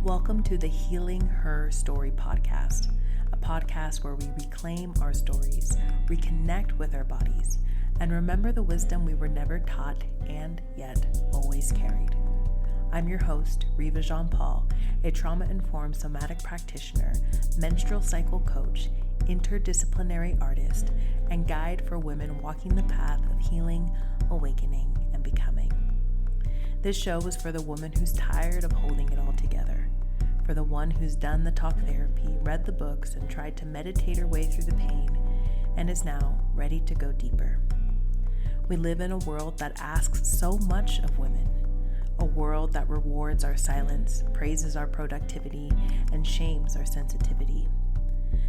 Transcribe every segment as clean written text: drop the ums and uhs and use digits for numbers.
Welcome to the Healing Her Story podcast, a podcast where we reclaim our stories, reconnect with our bodies, and remember the wisdom we were never taught and yet always carried. I'm your host, Riva Jean-Paul, a trauma-informed somatic practitioner, menstrual cycle coach, interdisciplinary artist, and guide for women walking the path of healing, awakening, and becoming. This show is for the woman who's tired of holding it all together, for the one who's done the talk therapy, read the books, and tried to meditate her way through the pain, and is now ready to go deeper. We live in a world that asks so much of women, a world that rewards our silence, praises our productivity, and shames our sensitivity.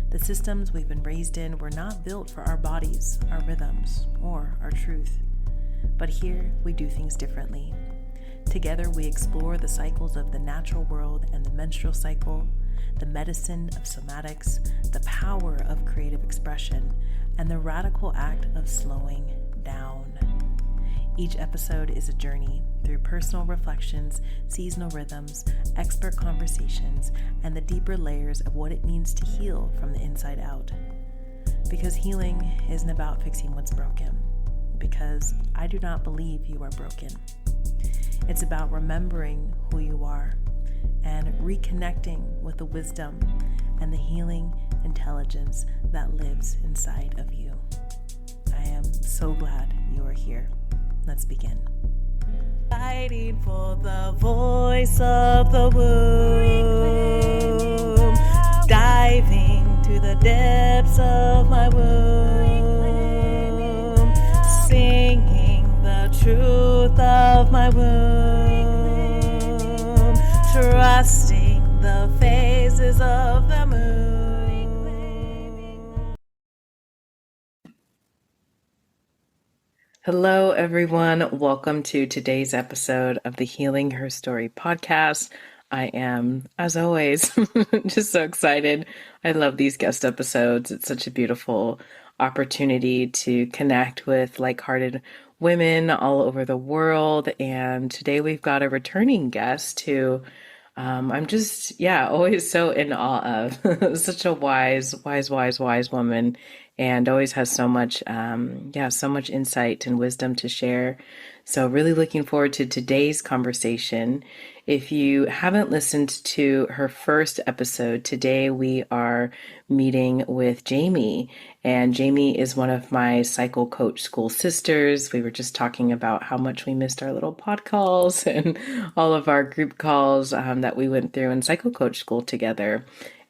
The systems we've been raised in were not built for our bodies, our rhythms, or our truth. But here, we do things differently. Together, we explore the cycles of the natural world and the menstrual cycle, the medicine of somatics, the power of creative expression, and the radical act of slowing down. Each episode is a journey through personal reflections, seasonal rhythms, expert conversations, and the deeper layers of what it means to heal from the inside out. Because healing isn't about fixing what's broken, because I do not believe you are broken. It's about remembering who you are and reconnecting with the wisdom and the healing intelligence that lives inside of you. I am so glad you are here. Let's begin. Fighting for the voice of the womb, diving to the depths of my womb, singing the truth of my womb, trusting the phases of the moon. Hello, everyone. Welcome to today's episode of the Healing Her Story podcast. I am, as always, just so excited. I love these guest episodes. It's such a beautiful opportunity to connect with like-hearted women all over the world. And today we've got a returning guest who I'm just, always so in awe of. Such a wise woman, and always has so much, so much insight and wisdom to share. So really looking forward to today's conversation. If you haven't listened to her first episode, today we are meeting with Jamie. And Jamie is one of my cycle coach school sisters. We were just talking about how much we missed our little pod calls and all of our group calls that we went through in cycle coach school together.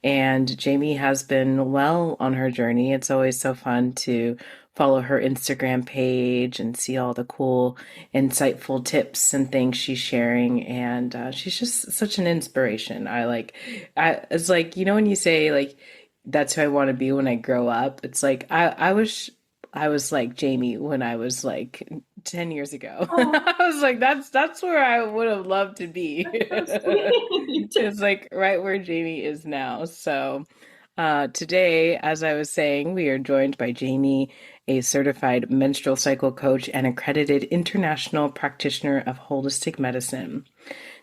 And Jamie has been well on her journey. It's always so fun to follow her Instagram page and see all the cool, insightful tips and things she's sharing. And she's just such an inspiration. It's like, when you say like, that's who I want to be when I grow up. It's like, I wish I was like Jamie when I was like 10 years ago. I was like, that's where I would have loved to be. It's like right where Jamie is now. So today, as I was saying, we are joined by Jamie, a certified menstrual cycle coach and accredited international practitioner of holistic medicine.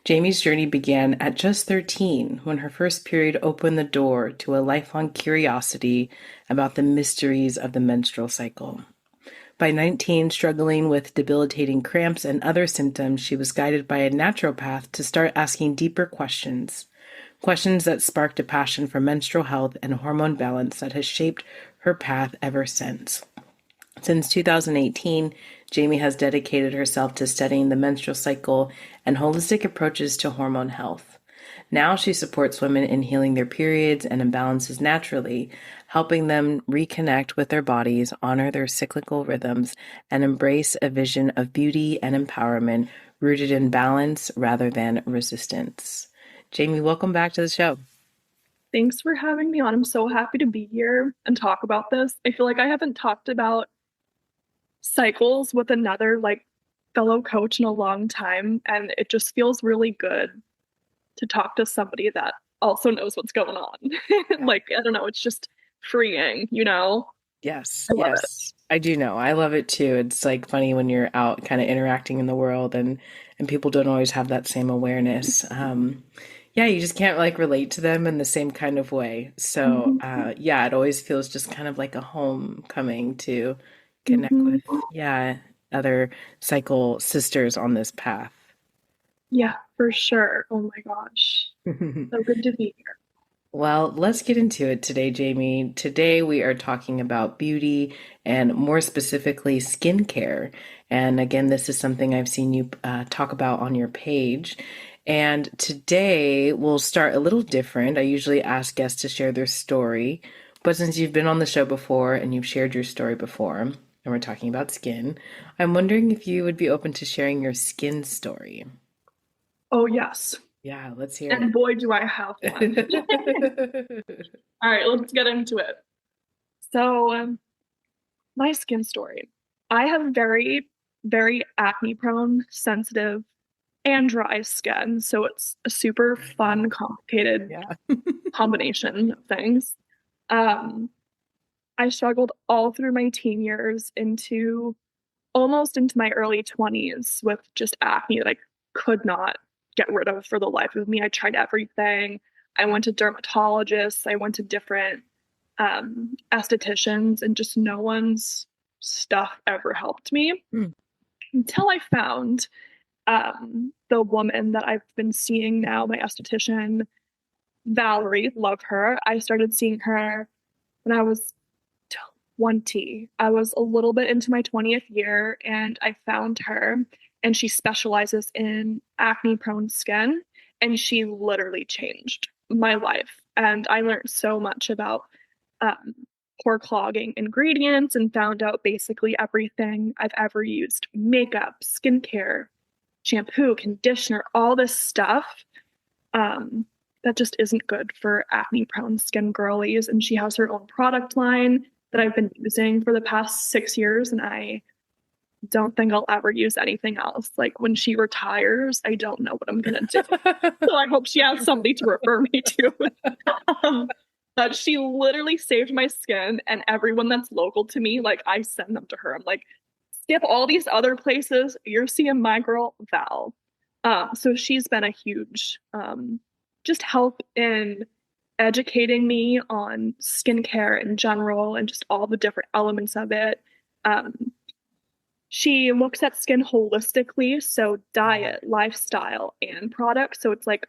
Jamie's journey began at just 13 when her first period opened the door to a lifelong curiosity about the mysteries of the menstrual cycle. By 19, struggling with debilitating cramps and other symptoms, she was guided by a naturopath to start asking deeper questions that sparked a passion for menstrual health and hormone balance that has shaped her path ever since. Since 2018, Jamie has dedicated herself to studying the menstrual cycle and holistic approaches to hormone health. Now she supports women in healing their periods and imbalances naturally, helping them reconnect with their bodies, honor their cyclical rhythms, and embrace a vision of beauty and empowerment rooted in balance rather than resistance. Jamie, welcome back to the show. Thanks for having me on. I'm so happy to be here and talk about this. I feel like I haven't talked about cycles with another fellow coach in a long time, and it just feels really good to talk to somebody that also knows what's going on. I don't know, it's just freeing, Yes, yes. I do know. I love it too. It's like funny when you're out kind of interacting in the world and people don't always have that same awareness. Yeah, you just can't like relate to them in the same kind of way. So, Mhm. yeah, it always feels just kind of like a homecoming to connect with, Mhm. yeah, other cycle sisters on this path. Yeah, for sure. Oh my gosh. So good to be here. Well, let's get into it today, Jamie. Today we are talking about beauty and more specifically skincare. And again, this is something I've seen you talk about on your page. And today we'll start a little different. I usually ask guests to share their story, but since you've been on the show before and you've shared your story before, and we're talking about skin, I'm wondering if you would be open to sharing your skin story. Oh, yes. Yeah, let's hear And boy, do I have one. it. All right, let's get into it. So, my skin story. I have very, very acne prone, sensitive, and dry skin. So it's a super fun, complicated Yeah. combination of things. Um, I struggled all through my teen years into almost into my early 20s with just acne that I could not get rid of for the life of me. I tried everything. I went to dermatologists, I went to different estheticians, and just no one's stuff ever helped me Mm. until I found the woman that I've been seeing now, my esthetician, Valerie. Love her. I started seeing her when I was 20. I was a little bit into my 20th year and I found her, and she specializes in acne prone skin, and she literally changed my life. And I learned so much about um, pore clogging ingredients and found out basically everything I've ever used: makeup, skincare, shampoo, conditioner, all this stuff um, that just isn't good for acne prone skin girlies. And she has her own product line that I've been using for the past 6 years, and I don't think I'll ever use anything else. Like when she retires, I don't know what I'm gonna do. So I hope she has somebody to refer me to. um, but she literally saved my skin, and everyone that's local to me, like I send them to her. I'm like, skip all these other places. You're seeing my girl Val. So she's been a huge just help in educating me on skincare in general and just all the different elements of it. Um, she looks at skin holistically, so diet, lifestyle, and products. So it's like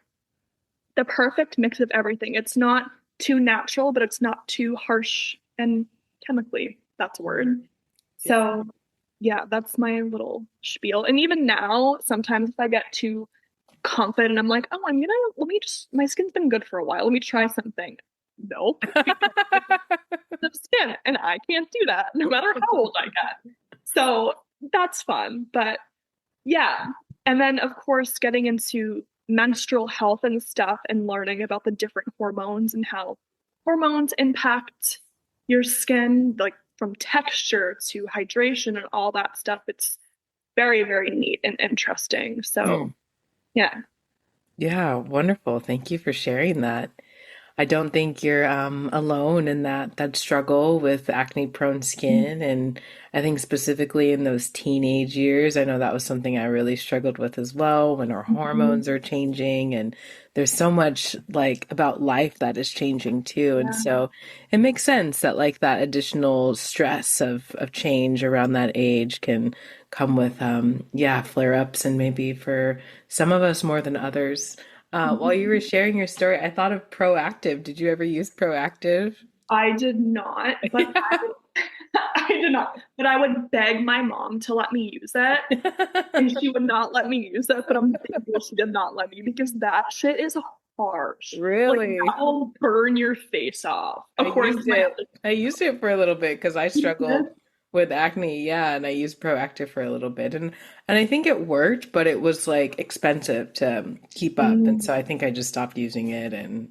the perfect mix of everything. It's not too natural, but it's not too harsh and chemically. That's a word. Yeah. So, yeah, that's my little spiel. And even now, sometimes if I get too confident, I'm like, oh, let me just, my skin's been good for a while. Let me try something. Nope. The skin, and I can't do that no matter how old I get. So that's fun. But yeah. And then, of course, getting into menstrual health and stuff and learning about the different hormones and how hormones impact your skin, like from texture to hydration and all that stuff. It's very, very neat and interesting. So, Mm. yeah. Yeah, wonderful. Thank you for sharing that. I don't think you're alone in that struggle with acne prone skin. And I think specifically in those teenage years, I know that was something I really struggled with as well when our Mhm. hormones are changing and there's so much like about life that is changing too. And Yeah. so it makes sense that like that additional stress of change around that age can come with yeah, flare-ups and maybe for some of us more than others. While you were Mhm. sharing your story, I thought of Proactive. Did you ever use Proactive? I did not, but I did not, but I would beg my mom to let me use it. And she would not let me use it, but I'm thankful she did not let me because that shit is harsh. Like that Really? will burn your face off, I according to used my it. other. I used it for a little bit because I You struggled did? with acne, yeah, and I used Proactive for a little bit, and I think it worked, but it was like expensive to keep up, and Mm. so I think I just stopped using it, and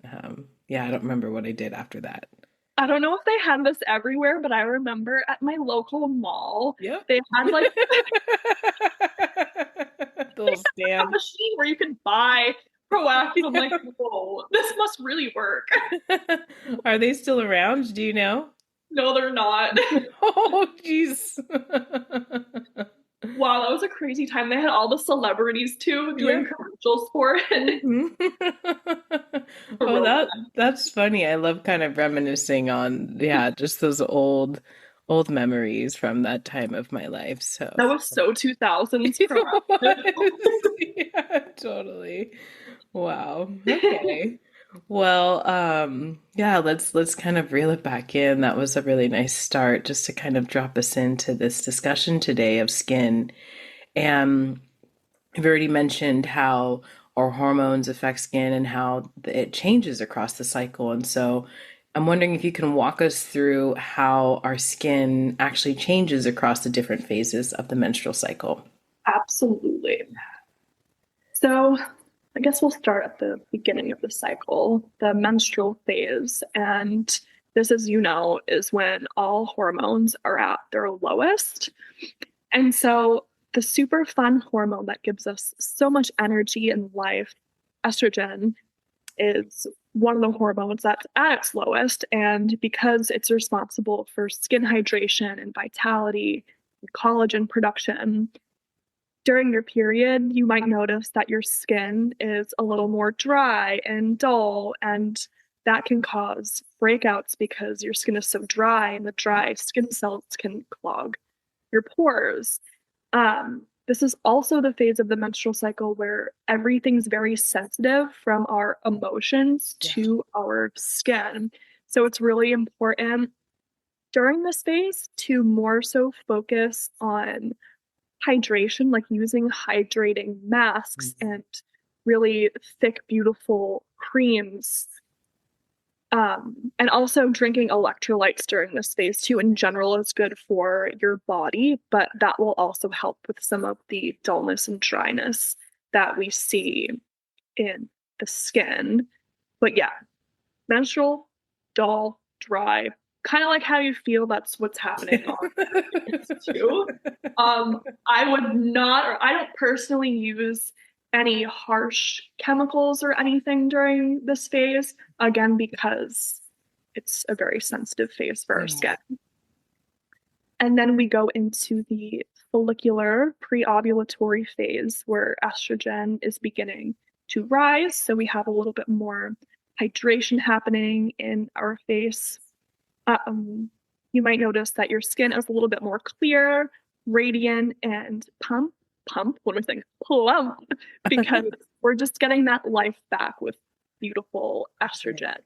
yeah, I don't remember what I did after that. I don't know if they had this everywhere, but I remember at my local mall, Yep. they had like The little a stand. machine where you could buy Proactive. I'm like, whoa, this must really work. Are they still around? Do you know? No, they're not. Oh, jeez. Wow, that was a crazy time. They had all the celebrities too doing Yep. commercials for it. Mhm. Oh, that's funny. I love kind of reminiscing on, yeah, just those old memories from that time of my life. So That was so 2000s it proactive. was. Yeah, totally. Wow. Okay. Well, yeah, let's kind of reel it back in. That was a really nice start just to kind of drop us into this discussion today of skin. And I've already mentioned how our hormones affect skin and how it changes across the cycle. And so I'm wondering if you can walk us through how our skin actually changes across the different phases of the menstrual cycle. Absolutely. So, I guess we'll start at the beginning of the cycle, the menstrual phase. And this, as you know, is when all hormones are at their lowest. And so, the super fun hormone that gives us so much energy and life, estrogen, is one of the hormones that's at its lowest. And because it's responsible for skin hydration and vitality and collagen production, during your period, you might notice that your skin is a little more dry and dull, and that can cause breakouts because your skin is so dry, and the dry skin cells can clog your pores. This is also the phase of the menstrual cycle where everything's very sensitive from our emotions Yeah. to our skin. So it's really important during this phase to more so focus on hydration, like using hydrating masks and really thick, beautiful creams. And also drinking electrolytes during this phase too, in general, is good for your body, but that will also help with some of the dullness and dryness that we see in the skin. But yeah, menstrual, dull, dry, kind of like how you feel, that's what's happening on it's too. I would not, or I don't personally use any harsh chemicals or anything during this phase, again, because it's a very sensitive phase for our Yeah. skin. And then we go into the follicular pre-ovulatory phase where estrogen is beginning to rise. So we have a little bit more hydration happening in our face. You might notice that your skin is a little bit more clear, radiant, and pump, what am I saying? Plump, because we're just getting that life back with beautiful estrogen.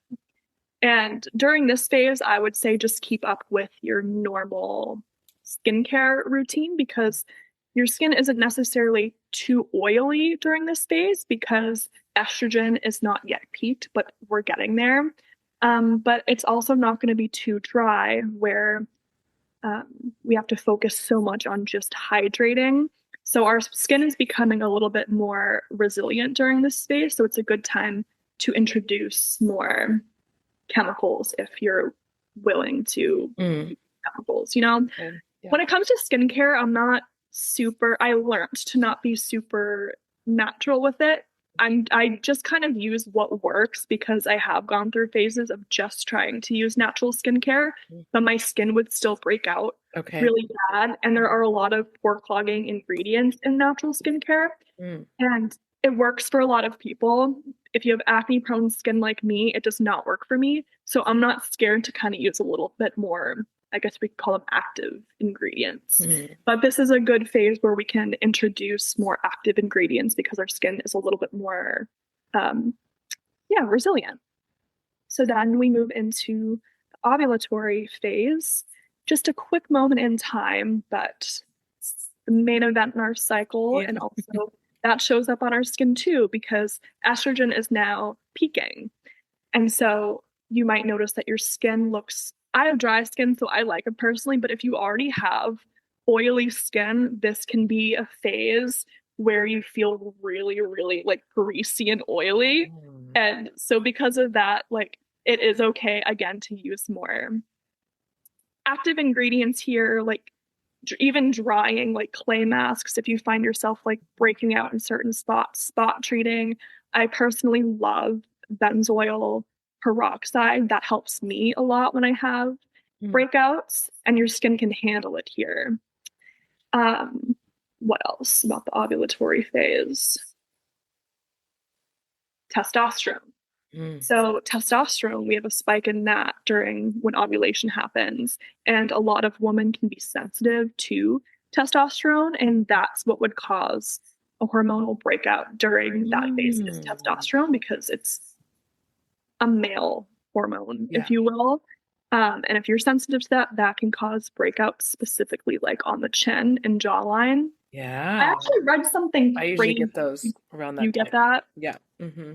And during this phase, I would say just keep up with your normal skincare routine because your skin isn't necessarily too oily during this phase because estrogen is not yet peaked, but we're getting there. But it's also not going to be too dry where we have to focus so much on just hydrating. So our skin is becoming a little bit more resilient during this phase. So it's a good time to introduce more chemicals if you're willing to Mm. use chemicals. You know, Good. Yeah. when it comes to skincare, I learned to not be super natural with it. I just kind of use what works because I have gone through phases of just trying to use natural skincare, but my skin would still break out Okay. really bad. And there are a lot of pore clogging ingredients in natural skincare. Mm. And it works for a lot of people. If you have acne prone skin like me, it does not work for me. So I'm not scared to kind of use a little bit more, I guess we could call them active ingredients. Mm. But this is a good phase where we can introduce more active ingredients because our skin is a little bit more, um, yeah, resilient. So then we move into the ovulatory phase. Just a quick moment in time, but the main event in our cycle. Yeah. And also that shows up on our skin too, because estrogen is now peaking. And so you might notice that your skin looks, I have dry skin, so I like it personally, but if you already have oily skin, this can be a phase where you feel really, really like greasy and oily. Mm. And so because of that, like it is okay again to use more active ingredients here, like even drying like clay masks if you find yourself like breaking out in certain spots, spot treating. I personally love benzoyl peroxide. That helps me a lot when I have Mm. breakouts, and your skin can handle it here. Um, What else about the ovulatory phase? Testosterone. Mm. So, testosterone, we have a spike in that during when ovulation happens. And a lot of women can be sensitive to testosterone, and that's what would cause a hormonal breakout during that phase is Mm. testosterone because it's a male hormone, if Yeah. you will. And if you're sensitive to that, that can cause breakouts specifically like on the chin and jawline. I Yeah. actually read something I usually crazy. get those around You that get time. that? Yeah. Hmm.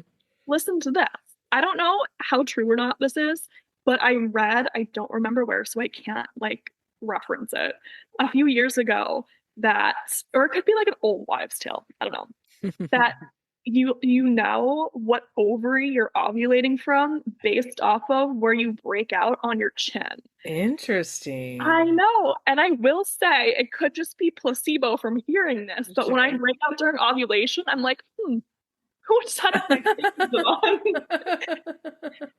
Listen to this. I don't know how true or not this is, but I read, I don't remember where, so I can't like reference it a few years ago that, or it could be like an old wives' tale. I don't know that you know what ovary you're ovulating from based off of where you break out on your chin. I Interesting. know, and I will say it could just be placebo from hearing this, but when I Sure. break out during ovulation, I'm like, which side of my face is it on?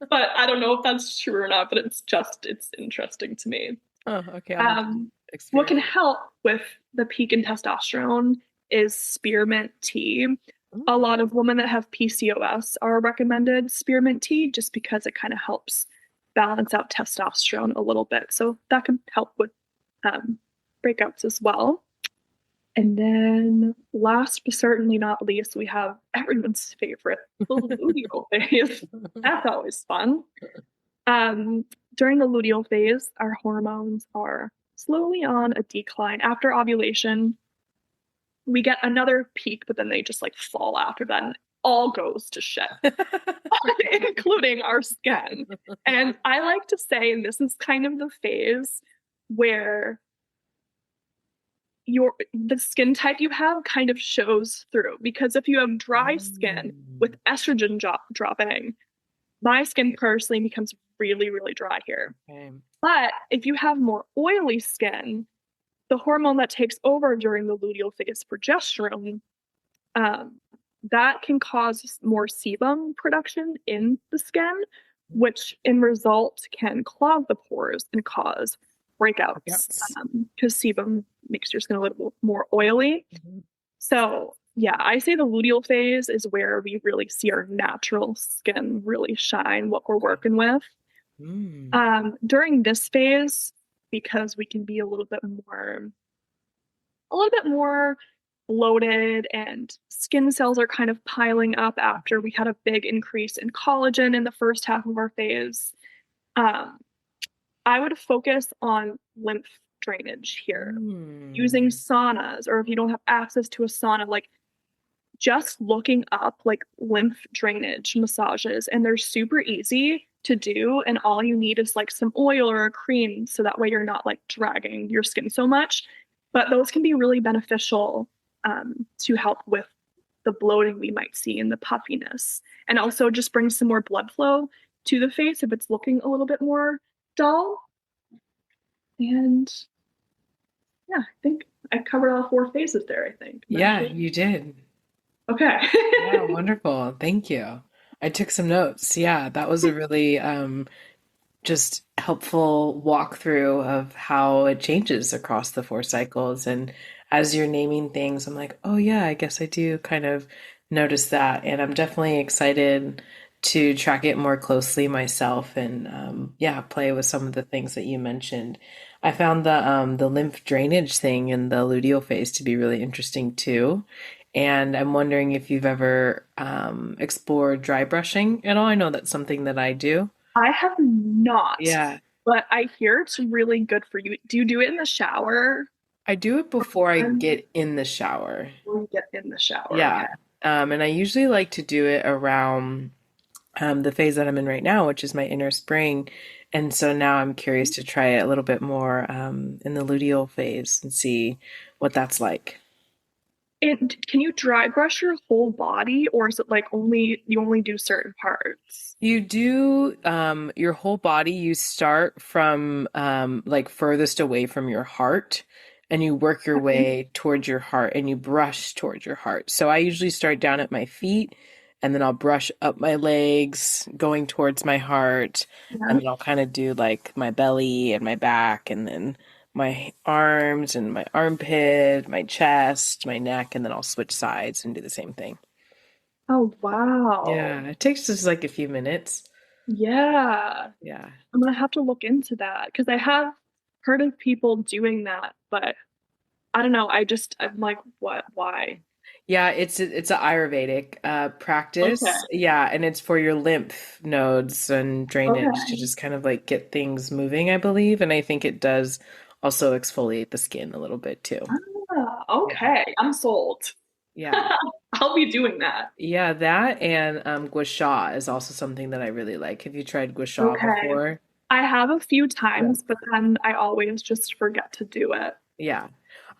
But I don't know if that's true or not, but it's interesting to me. Oh, okay. I'll have to Um, what can experiment. help with the peak in testosterone is spearmint tea. A Mm. lot of women that have PCOS are recommended spearmint tea just because it kind of helps balance out testosterone a little bit. So that can help with um, breakouts as well. And then last but certainly not least, we have everyone's favorite, the luteal phase. That's always fun. Um, During the luteal phase, our hormones are slowly on a decline. After ovulation, we get another peak, but then they just like fall after that and all goes to shit, including our skin. And I like to say, and this is kind of the phase where the skin type you have kind of shows through because if you have dry skin Mm. with estrogen dropping, my skin personally becomes really, really dry here. Okay. But if you have more oily skin, the hormone that takes over during the luteal phase, progesterone, um, that can cause more sebum production in the skin, which in result can clog the pores and cause breakouts Workouts. because sebum makes your skin a little more oily. Mhm. So, yeah, I say the luteal phase is where we really see our natural skin really shine, what we're Okay. working with. Mm. During this phase, because we can be a little bit more bloated and skin cells are kind of piling up after we had a big increase in collagen in the first half of our phase. Um, I would focus on lymph drainage here, using Mm. saunas, or if you don't have access to a sauna, like just looking up like lymph drainage massages, and they're super easy to do. And all you need is like some oil or a cream, so that way you're not like dragging your skin so much. But those can be really beneficial to help with the bloating we might see and the puffiness, and also just bring some more blood flow to the face if it's looking a little bit more dull. And yeah, I think I covered all four phases there. I think. Am I Yeah, sure? you did. Okay. Yeah, wonderful. Thank you. I took some notes. Yeah, that was a really just helpful walkthrough of how it changes across the four cycles. And as you're naming things, I'm like, oh yeah, I guess I do kind of notice that. And I'm definitely excited to track it more closely myself and yeah, play with some of the things that you mentioned. I found the lymph drainage thing in the luteal phase to be really interesting too. And I'm wondering if you've ever explored dry brushing at all. I know that's something that I do. I have not, Yeah, but I hear it's really good for you. Do you do it in the shower I do it before I and get in the shower. when you get in the shower? Yeah. Okay. And I usually like to do it around the phase that I'm in right now, which is my inner spring. And so now I'm curious to try it a little bit more in the luteal phase and see what that's like. And can you dry brush your whole body, or is it like only you only do certain parts? You do your whole body, you start from like furthest away from your heart and you work your Okay. way towards your heart and you brush towards your heart. So I usually start down at my feet and then I'll brush up my legs going towards my heart Yeah. and then I'll kind of do like my belly and my back and then my arms and my armpit, my chest, my neck, and then I'll switch sides and do the same thing. Oh, wow. Yeah, it takes just like a few minutes. Yeah. Yeah. I'm gonna have to look into that because I have heard of people doing that, but I don't know. I'm like, what? Why? Yeah, it's a Ayurvedic Okay. practice. Yeah, and it's for your lymph nodes and drainage to Okay. just kind of like get things moving, I believe. And I think it does also exfoliate the skin a little bit too. Ah, Yeah. okay. I'm sold. Yeah. I'll be doing that. Yeah, that and gua sha is also something that I really like. Have you tried gua sha Okay. before? I have a few Yeah. times, but then I always just forget to do it. Yeah.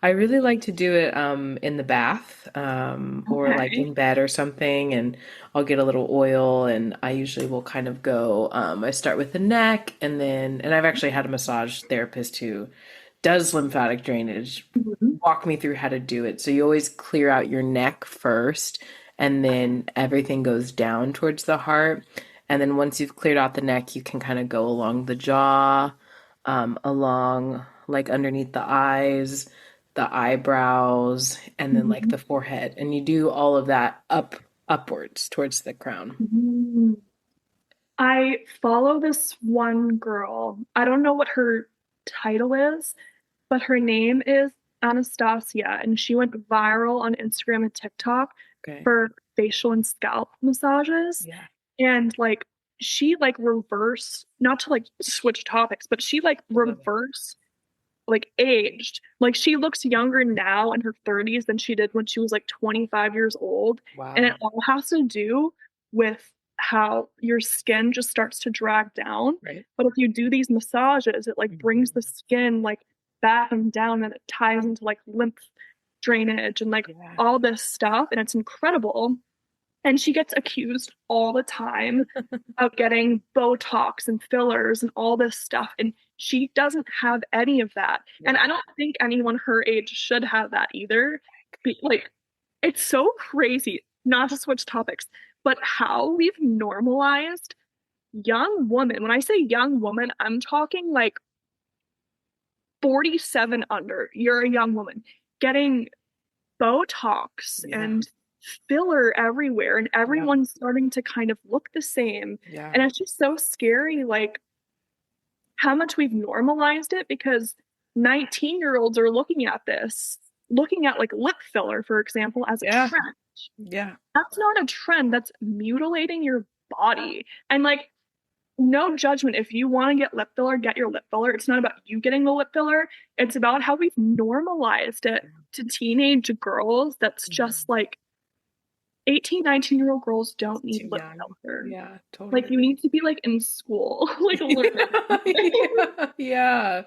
I really like to do it in the bath or like Okay. in bed or something, and I'll get a little oil, and I usually will kind of go I start with the neck, and then and I've actually had a massage therapist who does lymphatic drainage Mhm. walk me through how to do it. So you always clear out your neck first, and then everything goes down towards the heart. And then once you've cleared out the neck, you can kind of go along the jaw, along like underneath the eyes, the eyebrows, and then like Mhm. the forehead. And you do all of that upwards towards the crown. Mhm. I follow this one girl. I don't know what her title is, but her name is Anastasia, and she went viral on Instagram and TikTok Okay. for facial and scalp massages. Yeah. And like she like reverse, not to like switch topics, but she like I love it. reverse like aged. Like she looks younger now in her 30s than she did when she was like 25 years old. And it Wow. all has to do with how your skin just starts to drag down. Right? But if you do these massages, it like brings Mhm. the skin like back and down and it ties into like lymph drainage and like Yeah. all this stuff. And it's incredible. And she gets accused all the time of getting Botox and fillers and all this stuff. And she doesn't have any of that. And Yeah. I don't think anyone her age should have that either. Like, it's so crazy, not to switch topics, but how we've normalized young women. When I say young woman, I'm talking like 47 under. You're a young woman getting Botox Yeah. and filler everywhere, and Yeah. everyone's starting to kind of look the same. Yeah. And it's just so scary, like how much we've normalized it because 19-year-olds are looking at this, looking at like lip filler, for example, as a Yeah. trend. Yeah. That's not a trend, that's mutilating your body. And like, no judgment. If you want to get lip filler, get your lip filler. It's not about you getting the lip filler. It's about how we've normalized it to teenage girls. That's just Mhm. like 18, 19-year-old girls don't need Too lip young. filler. Yeah, Like totally. you need to be like in school, like learning. Yeah, yeah.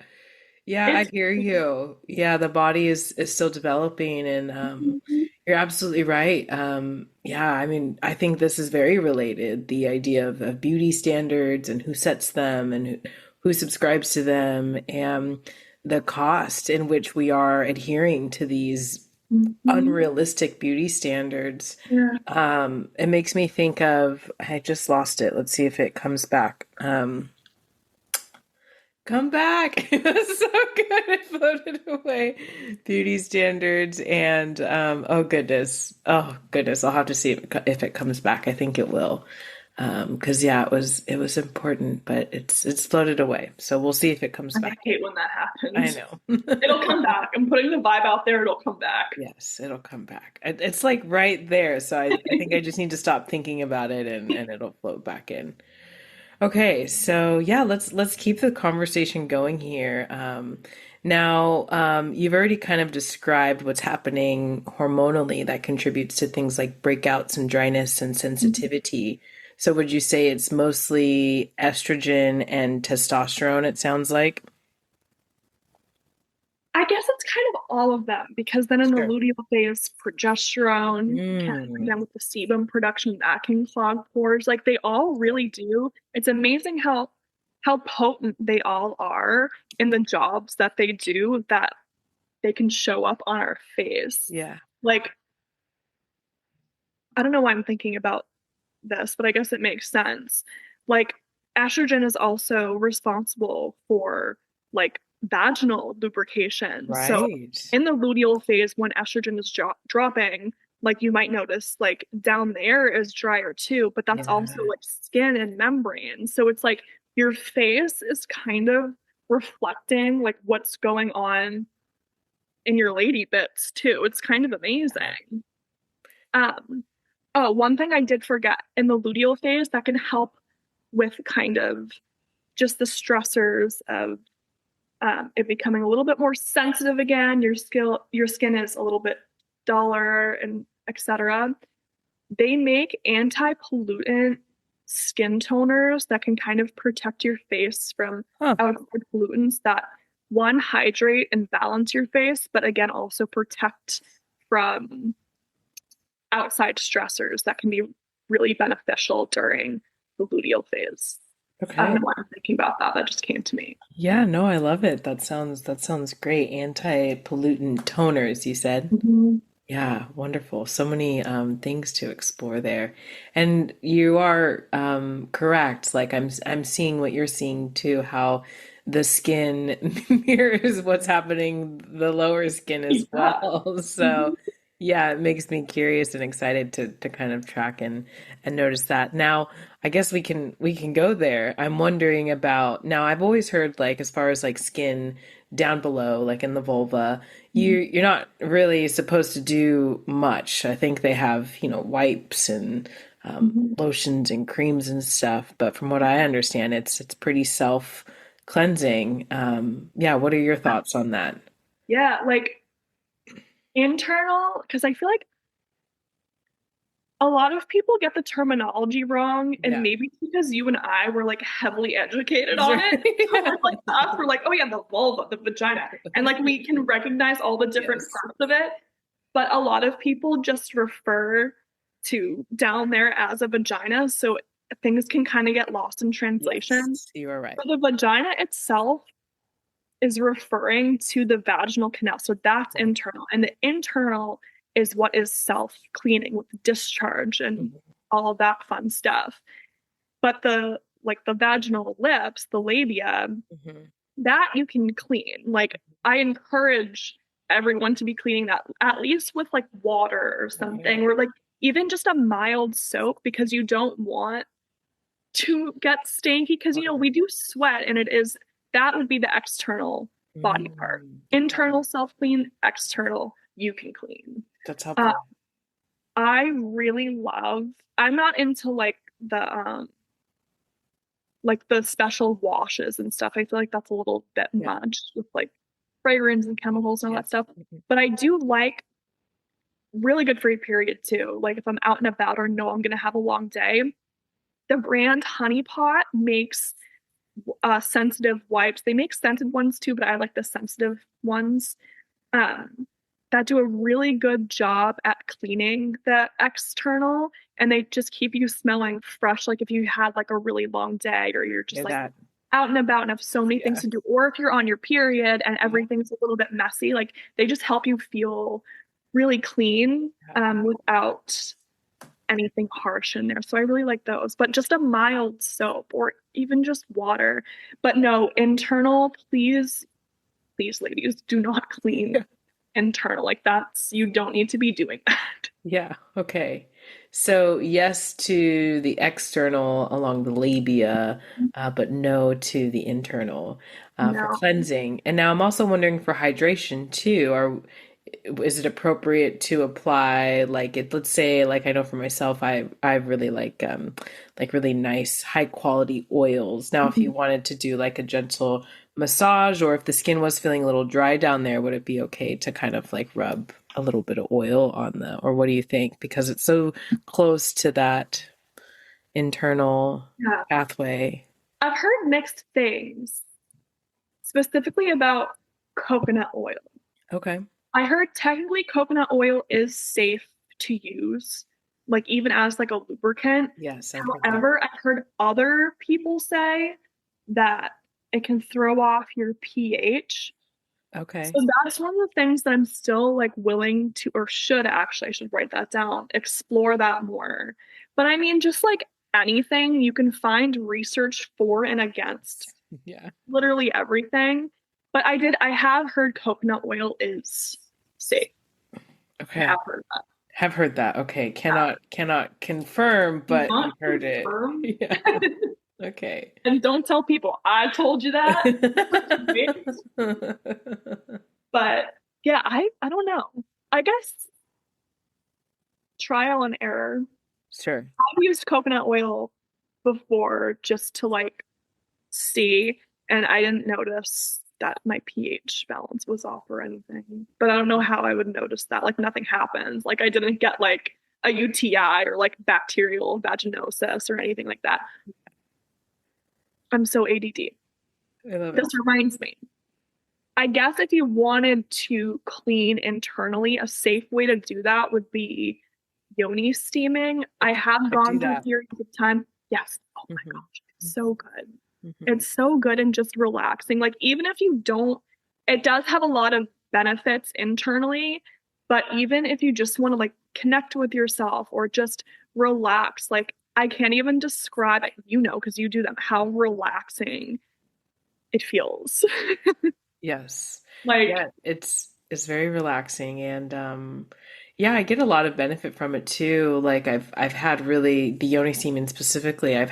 Yeah, I It's hear you. Yeah, the body is still developing and you're absolutely right. Yeah, I mean, I think this is very related, the idea of beauty standards and who sets them and who subscribes to them and the cost in which we are adhering to these Mhm. unrealistic beauty standards. Yeah. It makes me think of, I just lost it. Let's see if it comes back. Come back. It was so good. It floated away. Beauty standards and oh goodness. Oh goodness. I'll have to see if it comes back. I think it will. Because yeah, it was important, but it's floated away. So we'll see if it comes I back. hate when that I happens. know. It'll come back. I'm putting the vibe out there, it'll come back. Yes, it'll come back. It's like right there. So I think I just need to stop thinking about it and it'll float back in. Okay, so yeah, let's keep the conversation going here. Now, you've already kind of described what's happening hormonally that contributes to things like breakouts and dryness and sensitivity. So would you say it's mostly estrogen and testosterone, it sounds like? I guess it's kind of all of them because then in the Sure. luteal phase, progesterone can Mm, again with the sebum production that can clog pores. Like they all really do. It's amazing how potent they all are in the jobs that they do that they can show up on our face. yeah. Like I don't know why I'm thinking about this, but I guess it makes sense. Like estrogen is also responsible for like vaginal lubrication. So Right. in the luteal phase, when estrogen is dropping, like you might notice, like down there is drier too, but that's also Yeah. like skin and membrane. So it's like your face is kind of reflecting like what's going on in your lady bits too. It's kind of amazing. Um, oh, one thing I did forget in the luteal phase that can help with kind of just the stressors of it becoming a little bit more sensitive again. Your skin is a little bit duller, and etc. They make anti-pollutant skin toners that can kind of protect your face from Huh. outside pollutants that one hydrate and balance your face, but again also protect from outside stressors that can be really beneficial during the luteal phase. I don't Okay. know why I'm thinking about that. That just came to me. Yeah, no, I love it. That sounds great. Anti-pollutant toners, you said. Mhm. Yeah, wonderful. So many things to explore there. And you are correct. Like I'm seeing what you're seeing too, how the skin mirrors what's happening the lower skin as Yeah. well. Mhm. So yeah, it makes me curious and excited to kind of track and notice that. Now, I guess we can go there. I'm wondering about now I've always heard like as far as like skin down below, like in the vulva, you're not really supposed to do much. I think they have, wipes and Mhm. lotions and creams and stuff, but from what I understand, it's pretty self-cleansing. Yeah, what are your thoughts on that? Yeah, like internal, because I feel like a lot of people get the terminology wrong, and Yeah. maybe it's because you and I were like heavily educated on Sure. it. So we're like us, we're like, oh yeah, the vulva, the vagina. And like we can recognize all the different Yes. parts of it. But a lot of people just refer to down there as a vagina. So things can kind of get lost in translation. Yes, you are right. But the vagina itself is referring to the vaginal canal. So that's Okay. internal. And the internal is what is self cleaning with discharge and Mhm. all of that fun stuff. But the vaginal lips, the labia, Mhm. that you can clean. Like I encourage everyone to be cleaning that at least with like water or Right. something, or like even just a mild soap because you don't want to get stanky because we do sweat and it is that would be the external body part. Okay. Internal self clean, external you can clean. That's Uh, helpful. I really love. I'm not into like the special washes and stuff. I feel like that's a little bit Yeah. much with like fragrance and chemicals and all Yeah. that stuff. Mhm. But I do like really good for your period too. Like if I'm out and about or know I'm gonna have a long day, the brand Honey Pot makes sensitive wipes. They make scented ones too, but I like the sensitive ones um, that do a really good job at cleaning the external, and they just keep you smelling fresh. Like if you had like a really long day, or you're just Hear like that? out and about and have so many things Yeah. to do, or if you're on your period and Yeah. everything's a little bit messy, like they just help you feel really clean Yeah. without anything harsh in there. So I really like those, but just a mild soap or even just water. But no, internal, please, please, ladies, do not clean internal. Like you don't need to be doing that. Yeah, okay. So yes to the external along the labia, but no to the internal for No. cleansing. And now I'm also wondering for hydration too. Is it appropriate to apply like it? Let's say, like I know for myself, I really like really nice high quality oils. Now, if you wanted to do like a gentle massage, or if the skin was feeling a little dry down there, would it be okay to kind of like rub a little bit of oil on or what do you think? Because it's so close to that internal Yeah. pathway. I've heard mixed things, specifically about coconut oil. Okay. I heard technically coconut oil is safe to use, like even as like a lubricant. Yes, I've heard that. However, I've heard other people say that it can throw off your pH. Okay. So that's one of the things that I'm still like willing to, or should actually, I should write that down, explore that more. But I mean, just like anything, you can find research for and against Yeah. literally everything. But I have heard coconut oil is safe. I Okay. have heard that. Have heard that. Okay. Cannot confirm, but Not you've heard it. confirmed. Yeah. Okay. And don't tell people I told you that. But yeah, I don't know. I guess trial and error. Sure. I've used coconut oil before just to like see, and I didn't notice that my pH balance was off or anything. But I don't know how I would notice that. Like nothing happens. Like I didn't get like a UTI or like bacterial vaginosis or anything like that. I'm so ADD. I love it. This reminds me. I guess if you wanted to clean internally, a safe way to do that would be yoni steaming. I have I do gone through that. periods of time. Yes. Oh my Hmm. gosh. It's so good. Hmm. It's so good and just relaxing. Like, even if you don't, it does have a lot of benefits internally, but even if you just want to like connect with yourself or just relax, like, I can't even describe it, because you do them, how relaxing it feels. Yes. Like, Yeah, it's very relaxing and yeah, I get a lot of benefit from it too. Like I've had really the yoni semen specifically, I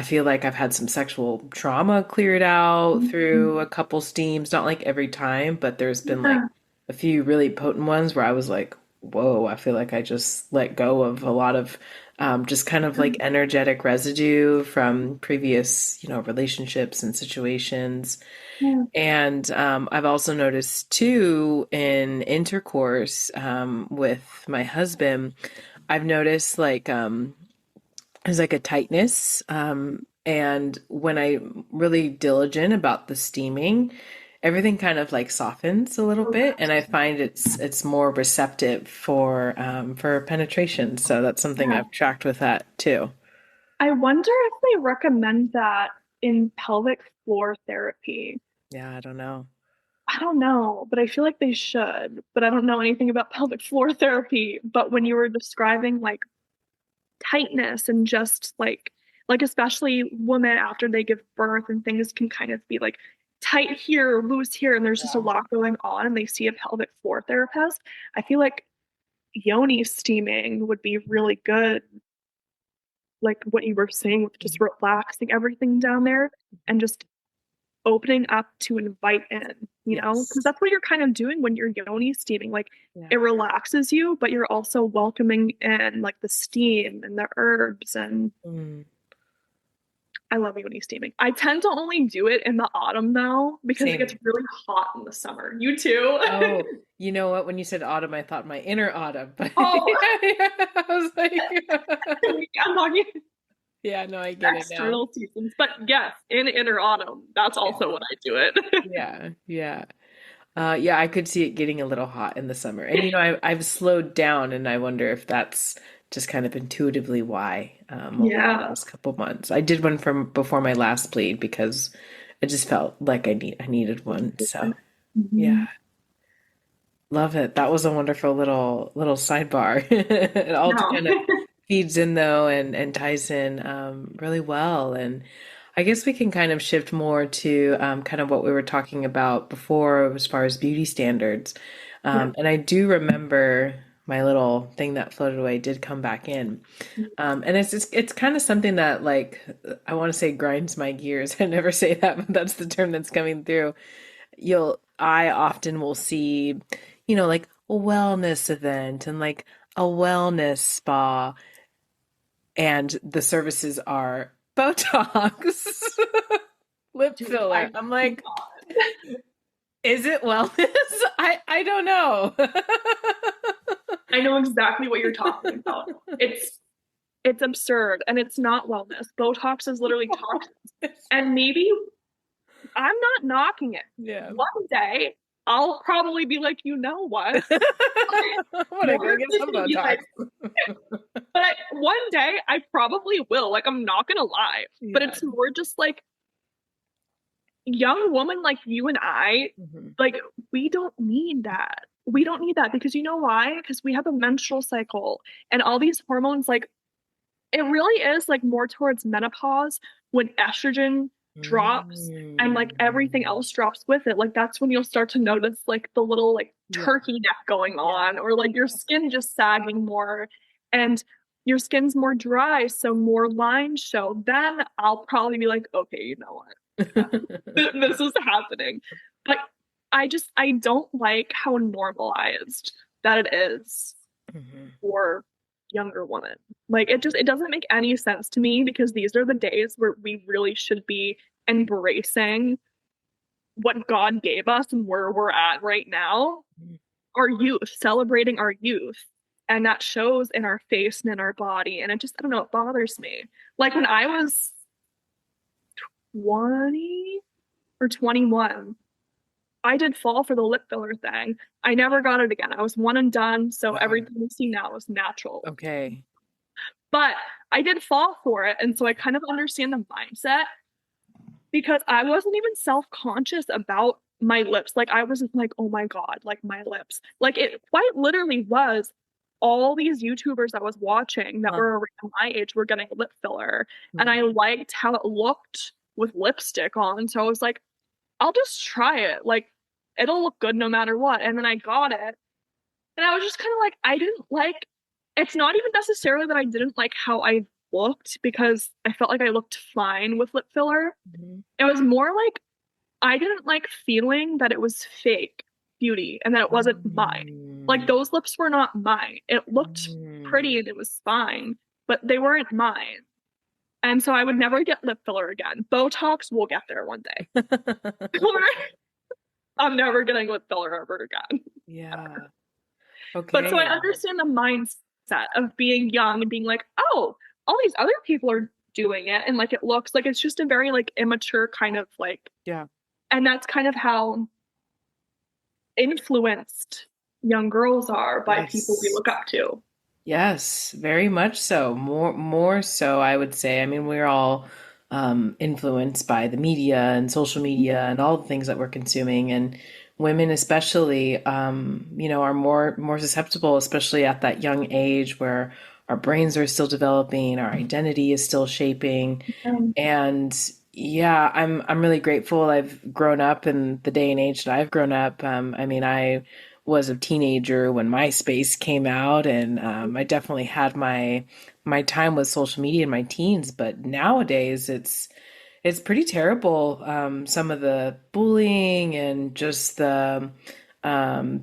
feel like I've had some sexual trauma cleared out through a couple steams, not like every time, but there's been like yeah, a few really potent ones where I was like, whoa, I feel like I just let go of a lot of just kind of like energetic residue from previous, relationships and situations. yeah. And I've also noticed too in intercourse with my husband, I've noticed like there's like a tightness. And when I'm really diligent about the steaming, everything kind of like softens a little bit, and I find it's more receptive for penetration. So that's something Yeah. I've tracked with that too. I wonder if they recommend that in pelvic floor therapy. Yeah, I don't know. I don't know, but I feel like they should. But I don't know anything about pelvic floor therapy. But when you were describing like tightness and just like especially women after they give birth and things can kind of be like tight here, loose here, and there's just a Yeah. lot going on, and they see a pelvic floor therapist. I feel like yoni steaming would be really good, like what you were saying with just relaxing everything down there and just opening up to invite in, because Yes. that's what you're kind of doing when you're yoni steaming. Like Yeah. it relaxes you, but you're also welcoming in like the steam and the herbs. And Mm. I love yoni steaming. I tend to only do it in the autumn though, because it gets Same. really hot in the summer. You too? Oh, you know what? When you said autumn, I thought my inner autumn, but Oh, yeah, I was like, I'm talking yeah, no, I get it now. external seasons. But yes, in inner autumn, that's Yeah, also what I do it. yeah, yeah. Yeah, I could see it getting a little hot in the summer. And I've slowed down, and I wonder if that's just kind of intuitively why over the Yeah. last couple months. I did one from before my last bleed because I just felt like I needed one. So yeah, Mhm. love it. That was a wonderful little sidebar. It all No. kind of feeds in though and ties in really well. And I guess we can kind of shift more to kind of what we were talking about before as far as beauty standards. Yeah. And I do remember my little thing that floated away did come back in. And it's kind of something that like I want to say grinds my gears. I never say that, but that's the term that's coming through. I often will see, like a wellness event and like a wellness spa, and the services are Botox, lip Dude, filler. I I'm like, is it wellness? I don't know. I know exactly what you're talking about. It's absurd and it's not wellness. Botox is literally toxins. And maybe I'm not knocking it. Yeah. One day I'll probably be like, you know what? I want to More go of get this some will be Botox. like, but one day I probably will. Like, I'm not gonna lie. But Yeah. it's more just like young woman like you and I, Mhm. like, we don't need that. We don't need that because you know why? Because we have a menstrual cycle and all these hormones, like, it really is like more towards menopause when estrogen drops and like everything Mm. else drops with it, like that's when you'll start to notice like the little like Yeah. turkey neck going Yeah. on, or like your skin just sagging more, and your skin's more dry, so more lines show. Then I'll probably be like, okay, you know what? This is happening. But I don't like how normalized that it is Mhm. for younger women. Like it doesn't make any sense to me, because these are the days where we really should be embracing what God gave us and where we're at right now. Our youth, celebrating our youth. And that shows in our face and in our body. And it just, I don't know, it bothers me. Like when I was 20 or 21, I did fall for the lip filler thing. I never got it again. I was one and done. So Yeah. everything you see now is natural. Okay. But I did fall for it. And so I kind of understand the mindset, because I wasn't even self-conscious about my lips. Like I wasn't like, oh my God, like my lips. Like it quite literally was all these YouTubers I was watching that Huh. were around my age were getting lip filler. And Mm. I liked how it looked with lipstick on. So I was like, I'll just try it. Like it'll look good no matter what. And then I got it. And I was just kind of like, I didn't like, it's not even necessarily that I didn't like how I looked, because I felt like I looked fine with lip filler. Mhm. It was more like I didn't like feeling that it was fake beauty and that it wasn't mine. Like Mm. those lips were not mine. It looked Mm. pretty and it was fine, but they weren't mine. And so I would never get lip filler again. Botox will get there one day. I'm never getting lip filler ever again. Yeah. But so I Okay. understand the mindset of being young and being like, oh, all these other people are doing it. And like it looks like it's just a very like immature kind of like, Yeah. and that's kind of how influenced young girls are by people we Yes. look up to. Yes, very much so. More so, I would say. I mean, we're all influenced by the media and social media and all the things that we're consuming, and women especially, are more susceptible, especially at that young age where our brains are still developing, our identity is still shaping, Um, and yeah, I'm really grateful I've grown up in the day and age that I've grown up. I mean, I was a teenager when MySpace came out, and I definitely had my time with social media in my teens. But nowadays, it's pretty terrible. Some of the bullying and just the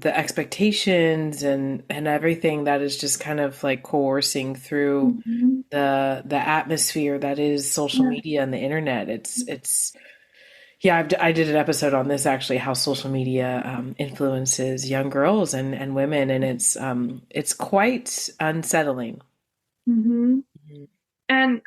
expectations and everything that is just kind of like coercing through mhm. the atmosphere that is social Yeah. media and the internet. It's yeah, I did an episode on this actually, how social media influences young girls and women, and it's quite unsettling. Hmm. And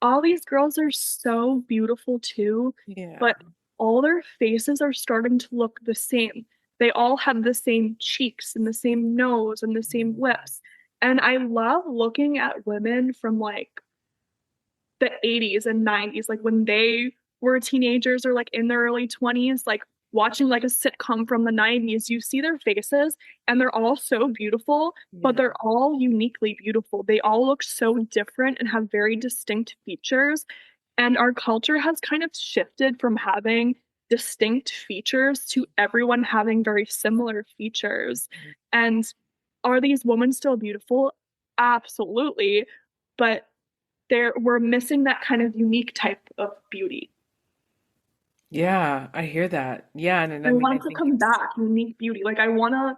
all these girls are so beautiful too, Yeah. but all their faces are starting to look the same. They all have the same cheeks and the same nose and the same lips. And I love looking at women from like the 80s and 90s, like when they were teenagers or like in their early 20s, like watching like a sitcom from the 90s, you see their faces and they're all so beautiful, but Yeah. they're all uniquely beautiful. They all look so different and have very distinct features. And our culture has kind of shifted from having distinct features to everyone having very similar features. And are these women still beautiful? Absolutely. But we're missing that kind of unique type of beauty. Yeah, I hear that. Yeah, and I I mean, I want it to think come it's back, unique beauty. Like I want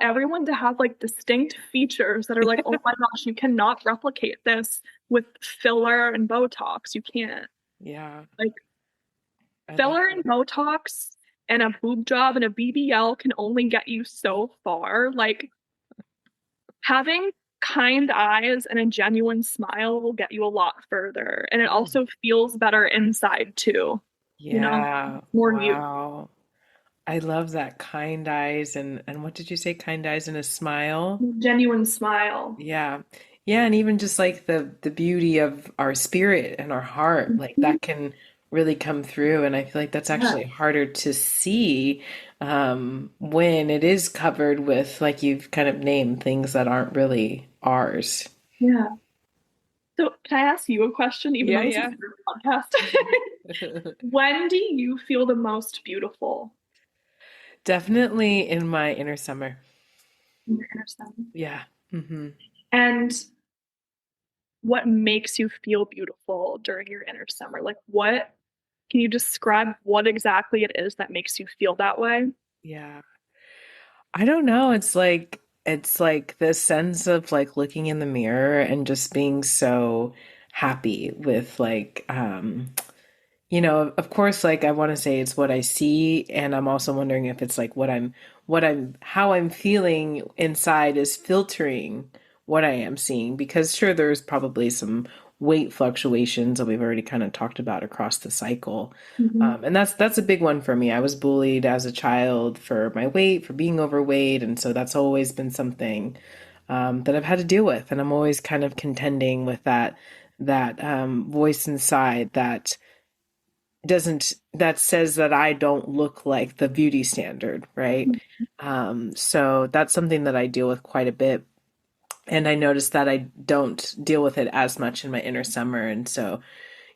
everyone to have like distinct features that are like, oh my gosh, you cannot replicate this with filler and Botox. You can't. yeah, Like I love filler and it. Botox and a boob job and a BBL can only get you so far. Like having kind eyes and a genuine smile will get you a lot further. And it Mm. also feels better inside too, you know, Yeah, more you. wow. I love that, kind eyes and what did you say? Kind eyes and a smile. Genuine smile. Yeah. Yeah, and even just like the beauty of our spirit and our heart, like Mhm. that can really come through. And I feel like that's Yeah. actually harder to see when it is covered with, like you've kind of named, things that aren't really ours. Yeah. So can I ask you a question, even Yeah, though this is yeah. your podcast? When do you feel the most beautiful Definitely in my inner summer. in your inner self? Yeah. Hmm. And what makes you feel beautiful during your inner summer? Like, what can you describe what exactly it is that makes you feel that way? Yeah. I don't know. It's like this sense of like looking in the mirror and just being so happy with of course, like I want to say it's what I see, and I'm also wondering if it's like how I'm feeling inside is filtering what I am seeing. Because sure, there's probably some weight fluctuations that we've already kind of talked about across the cycle. Mhm. And that's a big one for me. I was bullied as a child for my weight, for being overweight, and so that's always been something that I've had to deal with, and I'm always kind of contending with that voice inside that says that I don't look like the beauty standard, right? So that's something that I deal with quite a bit. And I notice that I don't deal with it as much in my inner summer. And so,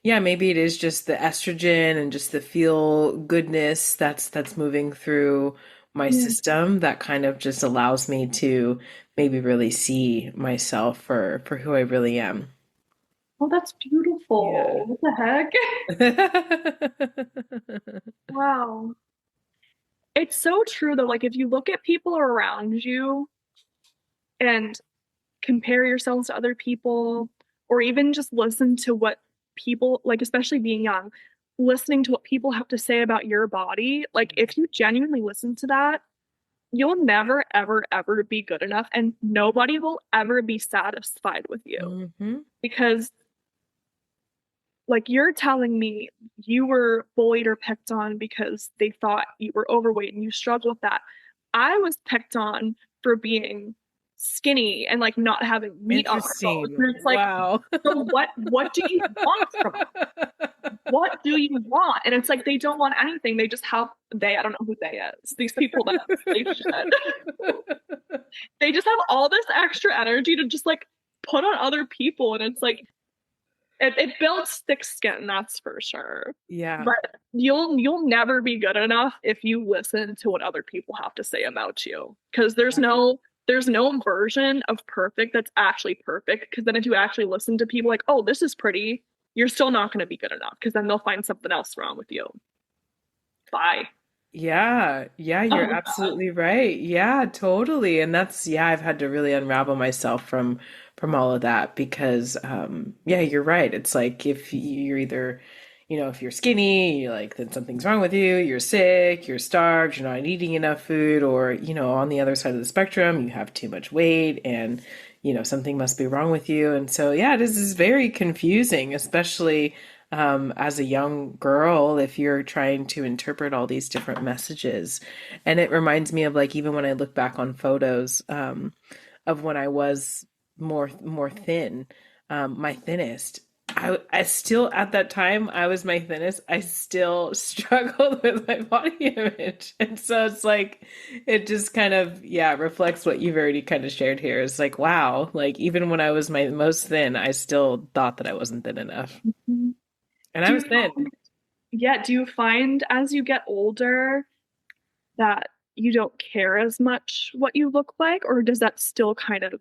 yeah, maybe it is just the estrogen and just the feel goodness that's moving through my Yeah. system that kind of just allows me to maybe really see myself for who I really am. Oh, that's Yeah. beautiful. What the heck? Wow. It's so true though. Like if you look at people around you and compare yourselves to other people, or even just listen to what people, like especially being young, listening to what people have to say about your body, like if you genuinely listen to that, you'll never, ever, ever be good enough, and nobody will ever be satisfied with you Hmm. because like you're telling me you were bullied or picked on because they thought you were overweight and you struggled with that. I was picked on for being skinny and like not having meat on my bones. Interesting. And it's like, Wow. so what do you want from us? What do you want? And it's like they don't want anything. They just have I don't know who they is. These people that they should. They just have all this extra energy to just like put on other people. And it's like it builds thick skin, that's for sure. Yeah. But you'll never be good enough if you listen to what other people have to say about you. Because there's no version of perfect that's actually perfect. Because then if you actually listen to people like, oh, this is pretty, you're still not going to be good enough. Because then they'll find something else wrong with you. Bye. Yeah, yeah, you're Oh, God. absolutely right. Yeah, totally. And yeah, I've had to really unravel myself from all of that because yeah, you're right. It's like if you're either, if you're skinny, you're like then something's wrong with you, you're sick, you're starved, you're not eating enough food, or, on the other side of the spectrum, you have too much weight and, something must be wrong with you. And so yeah, this is very confusing, especially as a young girl, if you're trying to interpret all these different messages. And it reminds me of like even when I look back on photos of when I was more thin, my thinnest. I still at that time I was my thinnest. I still struggled with my body image, and so it's like it just kind of reflects what you've already kind of shared here. It's like wow, like even when I was my most thin, I still thought that I wasn't thin enough. And I Do was you thin. find, yeah, do you find as you get older that you don't care as much what you look like, or does that still kind of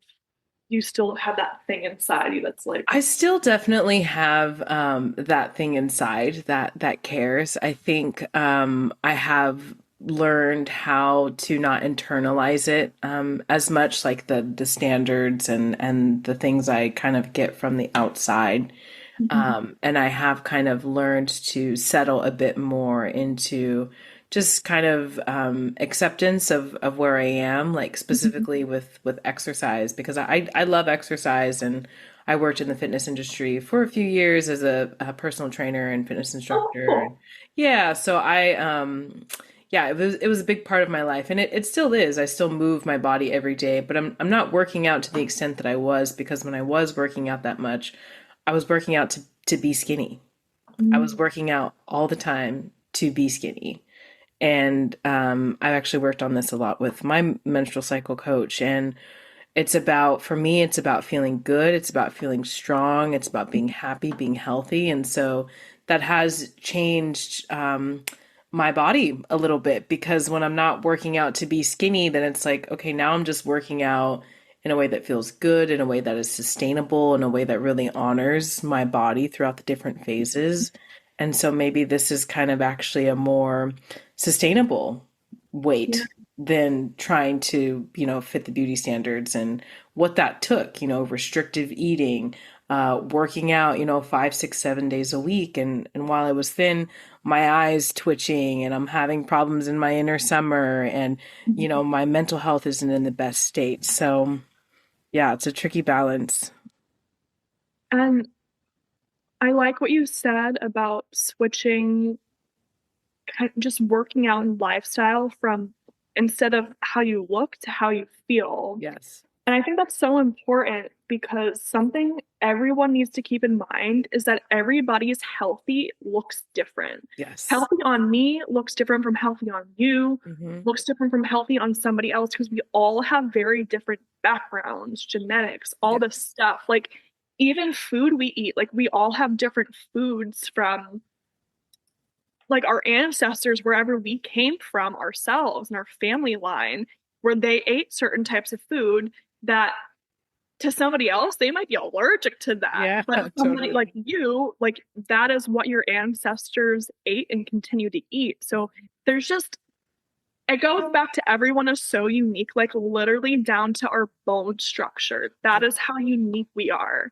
you still have that thing inside you that's like, I still definitely have that thing inside that cares. I think I have learned how to not internalize it as much, like the standards and the things I kind of get from the outside. mhm, And I have kind of learned to settle a bit more into just kind of acceptance of where I am, like mhm. specifically with exercise, because I love exercise and I worked in the fitness industry for a few years as a personal trainer and fitness Oh, instructor. And cool. yeah, so yeah, it was a big part of my life, and it still is. I still move my body every day, but I'm not working out to the extent that I was, because when I was working out that much, I was working out to be skinny. I was Mm. working out all the time to be skinny. And I've actually worked on this a lot with my menstrual cycle coach. And It's about, for me, it's about feeling good. It's about feeling strong. It's about being happy, being healthy. And so that has changed my body a little bit because when I'm not working out to be skinny, then it's like, okay, now I'm just working out in a way that feels good, in a way that is sustainable, in a way that really honors my body throughout the different phases. And so maybe this is kind of actually a more sustainable Yeah. weight than trying to, fit the beauty standards and what that took, restrictive eating, working out, 5, 6, 7 days a week. And while I was thin, my eyes twitching and I'm having problems in my inner summer and, my mental health isn't in the best state. So yeah, it's a tricky balance. And I like what you said about switching, just working out and lifestyle from instead of how you look to how you feel. Yes. And I think that's so important because something everyone needs to keep in mind is that everybody's healthy looks different. Yes. Healthy on me looks different from healthy on you, Hmm. looks different from healthy on somebody else because we all have very different backgrounds, genetics, all Yeah. this stuff. Like even food we eat, like we all have different foods from like our ancestors, wherever we came from ourselves and our family line, where they ate certain types of food that to somebody else, they might be allergic to that. Yeah, But somebody totally. like you, like that is what your ancestors ate and continue to eat. So there's just, it goes back to everyone is so unique, like literally down to our bone structure. That is how unique we are.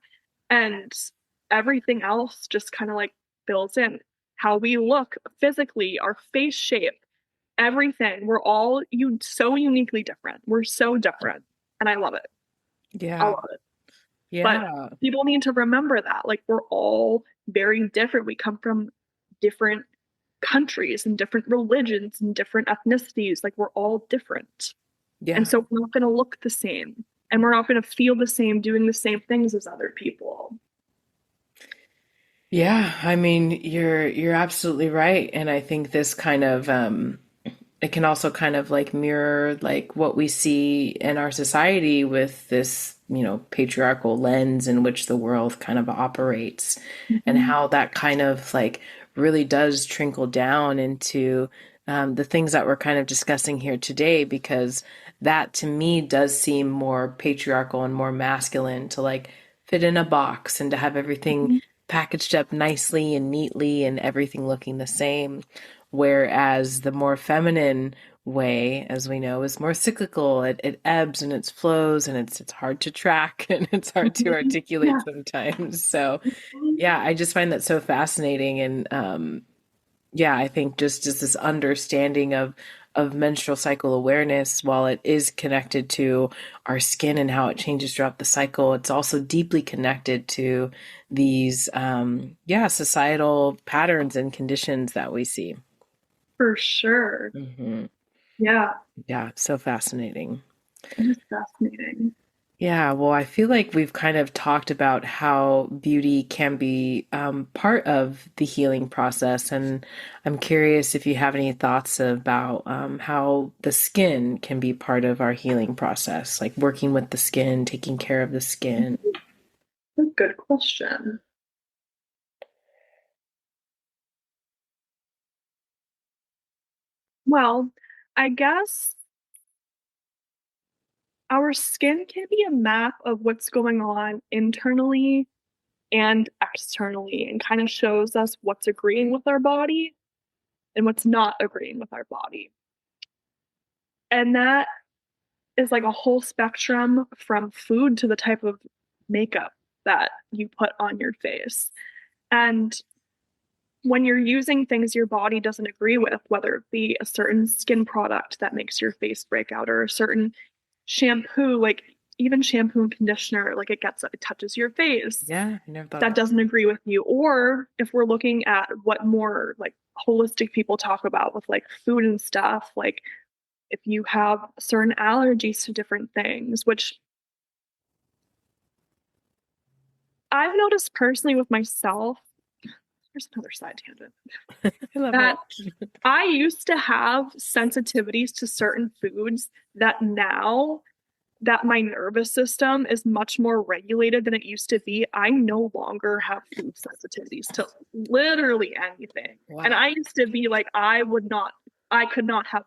And everything else just kind of like fills in how we look physically, our face shape, everything. We're all so uniquely different. We're so different. And I love it. I Yeah. love it. But Yeah. people need to remember that. Like we're all very different. We come from different countries and different religions and different ethnicities. Like we're all different. And Yeah. so we're not going to look the same and we're not going to feel the same doing the same things as other people. Yeah, I mean, you're absolutely right. And I think this kind of it can also kind of like mirror like what we see in our society with this, patriarchal lens in which the world kind of operates and Mhm. how that kind of like really does trickle down into the things that we're kind of discussing here today, because that to me does seem more patriarchal and more masculine to like fit in a box and to have everything Mhm. packaged up nicely and neatly and everything looking the same. Whereas the more feminine way, as we know, is more cyclical. It ebbs and it flows and it's hard to track and it's hard to Mhm. articulate Yeah. sometimes. So Mhm. yeah, I just find that so fascinating. And yeah, I think just this understanding of menstrual cycle awareness, while it is connected to our skin and how it changes throughout the cycle, it's also deeply connected to these yeah, societal patterns and conditions that we see. For sure. Hmm. Yeah. Yeah, so fascinating. It is fascinating. Yeah, well, I feel like we've kind of talked about how beauty can be part of the healing process, and I'm curious if you have any thoughts about how the skin can be part of our healing process, like working with the skin, taking care of the skin. That's a good question. Well, I guess our skin can be a map of what's going on internally and externally and kind of shows us what's agreeing with our body and what's not agreeing with our body. And that is like a whole spectrum from food to the type of makeup that you put on your face. And when you're using things your body doesn't agree with, whether it be a certain skin product that makes your face break out or a certain shampoo, like even shampoo and conditioner, like it touches your face Yeah, I never thought that about doesn't agree with you. Or if we're looking at what more like holistic people talk about with like food and stuff, like if you have certain allergies to different things, which I've noticed personally with myself, there's another side tangent, that. I love that it. I used to have sensitivities to certain foods that now that my nervous system is much more regulated than it used to be. I no longer have food sensitivities to literally anything. And Wow. I used to be like, I could not have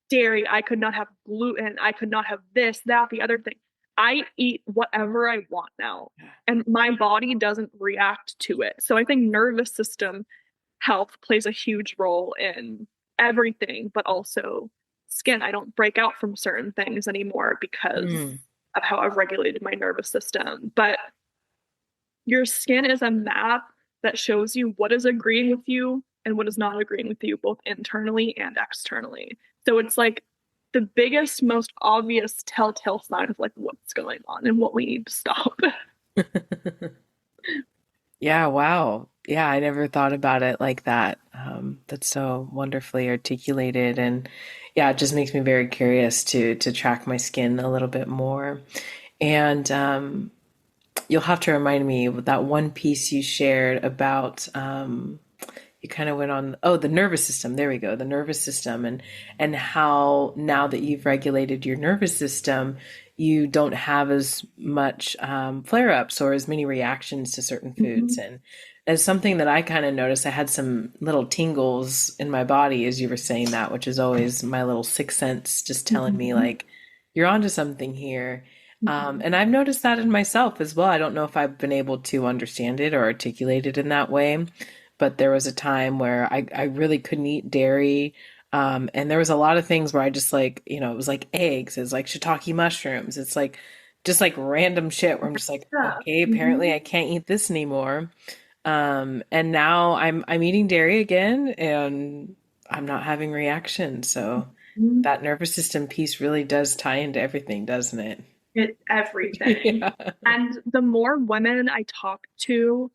dairy, I could not have gluten, I could not have this, that, the other thing. I eat whatever I want now, and my body doesn't react to it. So I think nervous system health plays a huge role in everything, but also skin. I don't break out from certain things anymore because Mm. of how I've regulated my nervous system. But your skin is a map that shows you what is agreeing with you and what is not agreeing with you, both internally and externally. So it's like the biggest, most obvious telltale sign of like what's going on and what we need to stop. Yeah, wow. Yeah, I never thought about it like that. That's so wonderfully articulated, and yeah, it just makes me very curious to track my skin a little bit more. And you'll have to remind me of that one piece you shared about you kind of went on, oh, the nervous system. There we go, the nervous system, and how now that you've regulated your nervous system, you don't have as much flare-ups or as many reactions to certain foods. Mhm. And as something that I kind of noticed, I had some little tingles in my body as you were saying that, which is always my little sixth sense just telling me Mhm. like, you're onto something here. Mhm. And I've noticed that in myself as well. I don't know if I've been able to understand it or articulate it in that way, but there was a time where I really couldn't eat dairy. And there was a lot of things where I just like, it was like eggs, it's like shiitake mushrooms, it's like just like random shit where I'm just like, Yeah. okay, apparently Mhm. I can't eat this anymore. And now I'm eating dairy again and I'm not having reactions. So Mhm. that nervous system piece really does tie into everything, doesn't it? It's everything. Yeah. And the more women I talk to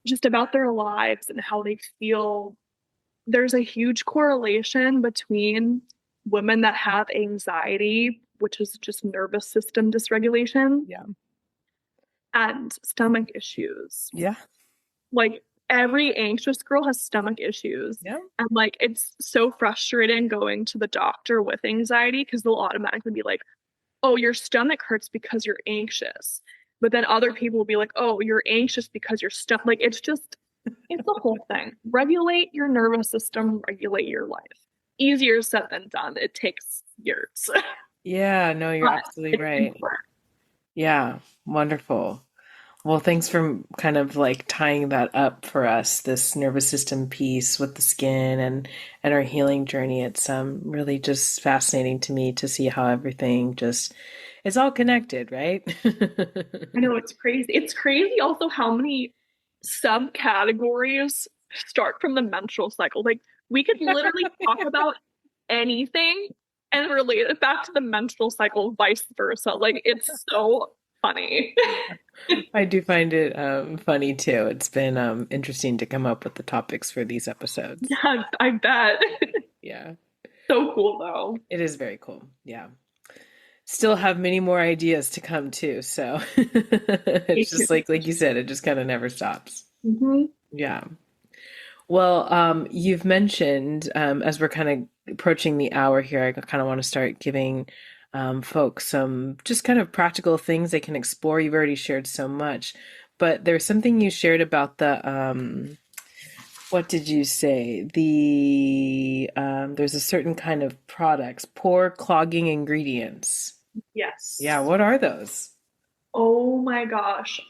just about their lives and how they feel, there's a huge correlation between women that have anxiety, which is just nervous system dysregulation, Yeah. and stomach issues. Yeah. Like every anxious girl has stomach issues. Yeah. And like it's so frustrating going to the doctor with anxiety because they'll automatically be like, oh, your stomach hurts because you're anxious. But then other people will be like, oh, you're anxious because your stomach, like, it's a whole thing. Regulate your nervous system, regulate your life. Easier said than done. It takes years, Yeah, no, you're but absolutely it's right. important. Yeah, wonderful. Well, thanks for kind of like tying that up for us, this nervous system piece with the skin and our healing journey. It's really just fascinating to me to see how everything just is all connected, right? I know it's crazy. It's crazy also how many subcategories start from the menstrual cycle. Like we could literally talk about anything and relate it back to the menstrual cycle, vice versa. Like it's so funny. I do find it funny too. It's been interesting to come up with the topics for these episodes. Yeah, I bet. Yeah, So cool though. it is very cool. Yeah. Still have many more ideas to come too. So Me it's too. just like you said, it just kind of never stops. Hmm. Yeah. Well, you've mentioned as we're kind of approaching the hour here, I kind of want to start giving folks some just kind of practical things they can explore. You've already shared so much, but there's something you shared about the what did you say? There's a certain kind of products, pore clogging ingredients. Yeah, Yes. what are those? Oh my gosh.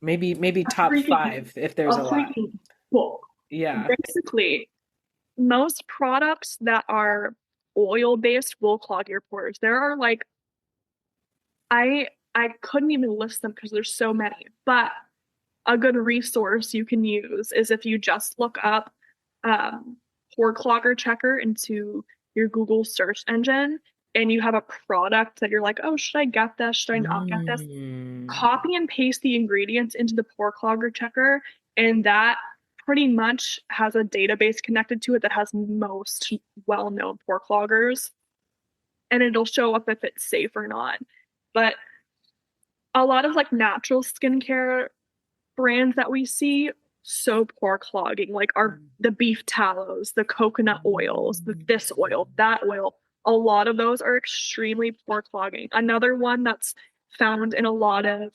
Maybe A top freaking, five if there's a a lot. freaking book. Yeah. Basically, most products that are oil based will clog your pores. There are like I couldn't even list them because there's so many. But a good resource you can use is if you just look up um, pore clogger checker into your Google search engine and you have a product that you're like, oh, should I get this? Should I not get this? Mm. Copy and paste the ingredients into the pore clogger checker, and that pretty much has a database connected to it that has most well-known pore cloggers, and it'll show up if it's safe or not. But a lot of like natural skincare brands that we see so pore clogging, like our the beef tallows, the coconut oils, the this oil, that oil. A lot of those are extremely pore clogging. Another one that's found in a lot of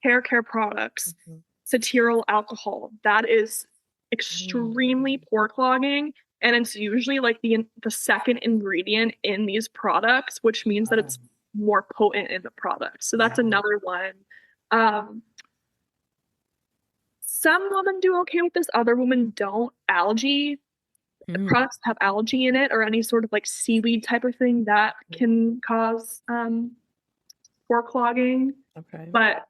hair care products, Mhm. cetyl alcohol. That is extremely Mm. pore clogging, and it's usually like the second ingredient in these products, which means that Wow. it's more potent in the product. So that's Yeah. another one. Um, some women do okay with this, other women don't. Algae Mm. products have algae in it or any sort of like seaweed type of thing that can cause pore clogging. Okay. But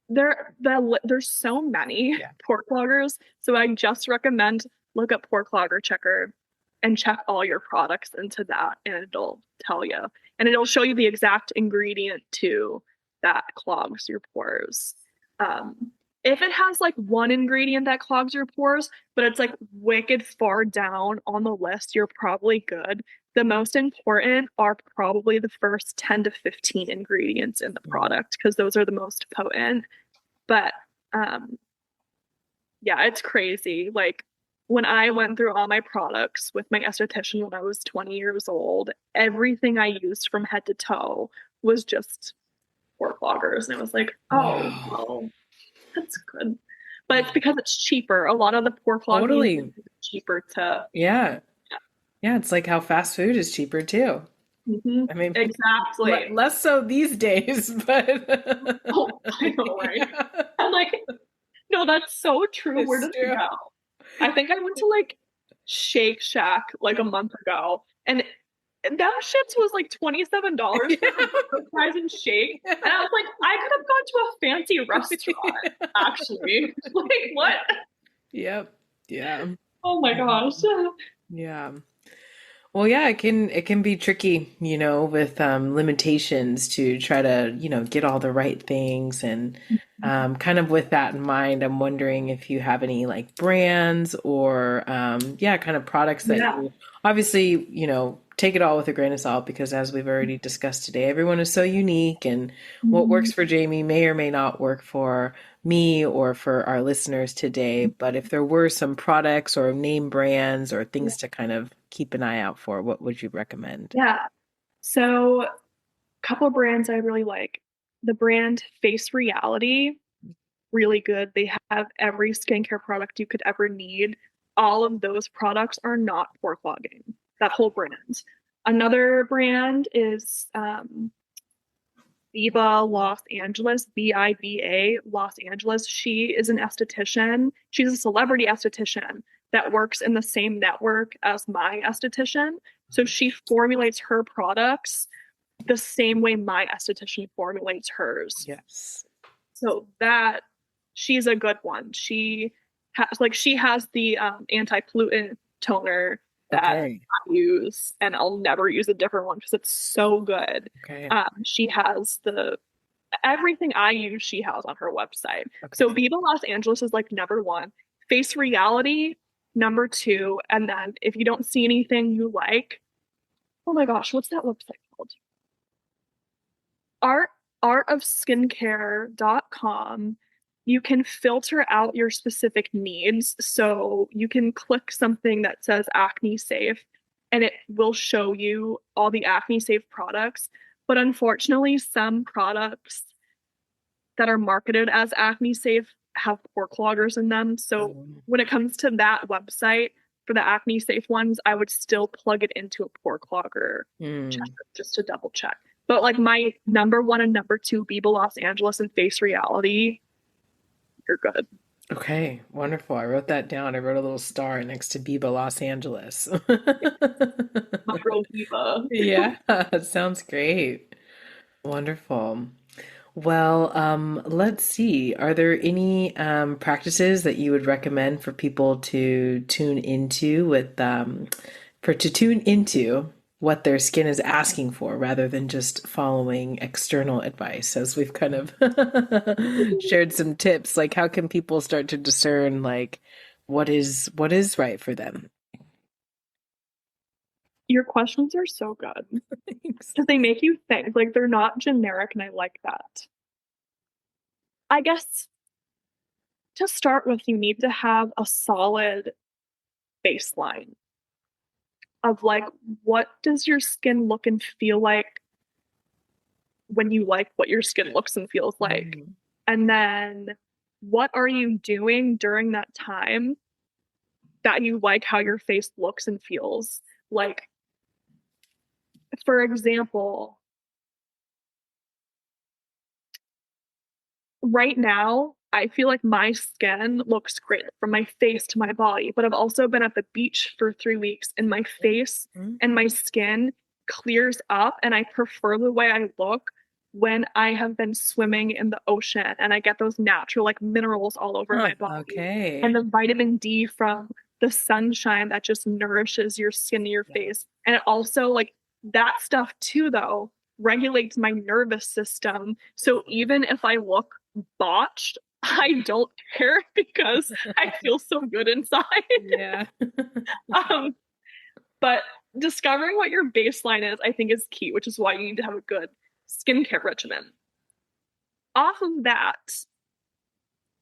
there's so many Yeah. pore cloggers, so I just recommend look up pore clogger checker and check all your products into that, and it'll tell you, and it'll show you the exact ingredient too that clogs your pores. Um, if it has like one ingredient that clogs your pores, but it's like wicked far down on the list, you're probably good. The most important are probably the first 10 to 15 ingredients in the Mm. product because those are the most potent. But um, yeah, it's crazy. Like when I went through all my products with my esthetician when I was 20 years old, everything I used from head to toe was just pore cloggers. And it was like, oh, Wow. well, that's good. But it's because it's cheaper. A lot of the pore clogging Totally. is cheaper to. Yeah. Yeah. It's like how fast food is cheaper too. Mhm. I mean, Exactly. less so these days, but Oh, I know, right? yeah, I'm like, no, that's so true. Where it's did it true. go? I think I went to like Shake Shack like a month ago, and that shit was like $27 for a burger fries and shake. And I was like, I could have gone to a fancy restaurant, actually. Like, what? Yep. Yeah. Oh my gosh. Yeah. Well, yeah, it can be tricky, with limitations to try to, get all the right things. And kind of with that in mind, I'm wondering if you have any like brands or yeah, kind of products that Yeah. you obviously, take it all with a grain of salt because as we've already discussed today, everyone is so unique and what works Mhm. for Jamie may or may not work for me or for our listeners today. But if there were some products or name brands or things to kind of keep an eye out for, what would you recommend? Yeah. So, a couple brands I really like. The brand Face Reality, really good. They have every skincare product you could ever need. All of those products are not pore clogging, that whole brand. Another brand is Viva Los Angeles, Biba Los Angeles. She is an esthetician. She's a celebrity esthetician that works in the same network as my esthetician. So she formulates her products the same way my esthetician formulates hers. Yes. So that she's a good one. She has the anti-pollutant toner that Okay. I use, and I'll never use a different one because it's so good. Okay. She has the everything I use. She has on her website. So Okay. Viva Los Angeles is like number one. Face Reality number two, and then if you don't see anything you like, oh my gosh, what's that website called? art artofskincare.com. You can filter out your specific needs. So you can click something that says acne safe and it will show you all the acne safe products. But unfortunately, some products that are marketed as acne safe have pore cloggers in them. So Mm. when it comes to that website for the acne safe ones, I would still plug it into a pore clogger Mm. checker just to double check. But like my number one and number two, Biba Los Angeles and Face Reality, you're good. Okay, wonderful. I wrote that down. I wrote a little star next to Biba Los Angeles. My girl Biba. Yeah, sounds great. Wonderful. Well, let's see. Are there any practices that you would recommend for people to tune into to tune into what their skin is asking for rather than just following external advice, as we've kind of shared some tips, like how can people start to discern like what is right for them? Your questions are so good Thanks. because they make you think. Like they're not generic, and I like that. I guess to start with, you need to have a solid baseline. of like, what does your skin look and feel like when you like what your skin looks and feels like? Mm. And then what are you doing during that time that you like how your face looks and feels? Like, for example, right now, I feel like my skin looks great from my face to my body, but I've also been at the beach for 3 weeks and my face Mm. and my skin clears up, and I prefer the way I look when I have been swimming in the ocean and I get those natural like minerals all over Huh, my body and okay. the vitamin D from the sunshine that just nourishes your skin and your Yeah. face. And it also like that stuff too, though, regulates my nervous system. So even if I look botched, I don't care because I feel so good inside. Yeah. um, but discovering what your baseline is, I think, is key, which is why you need to have a good skincare regimen. Off of that,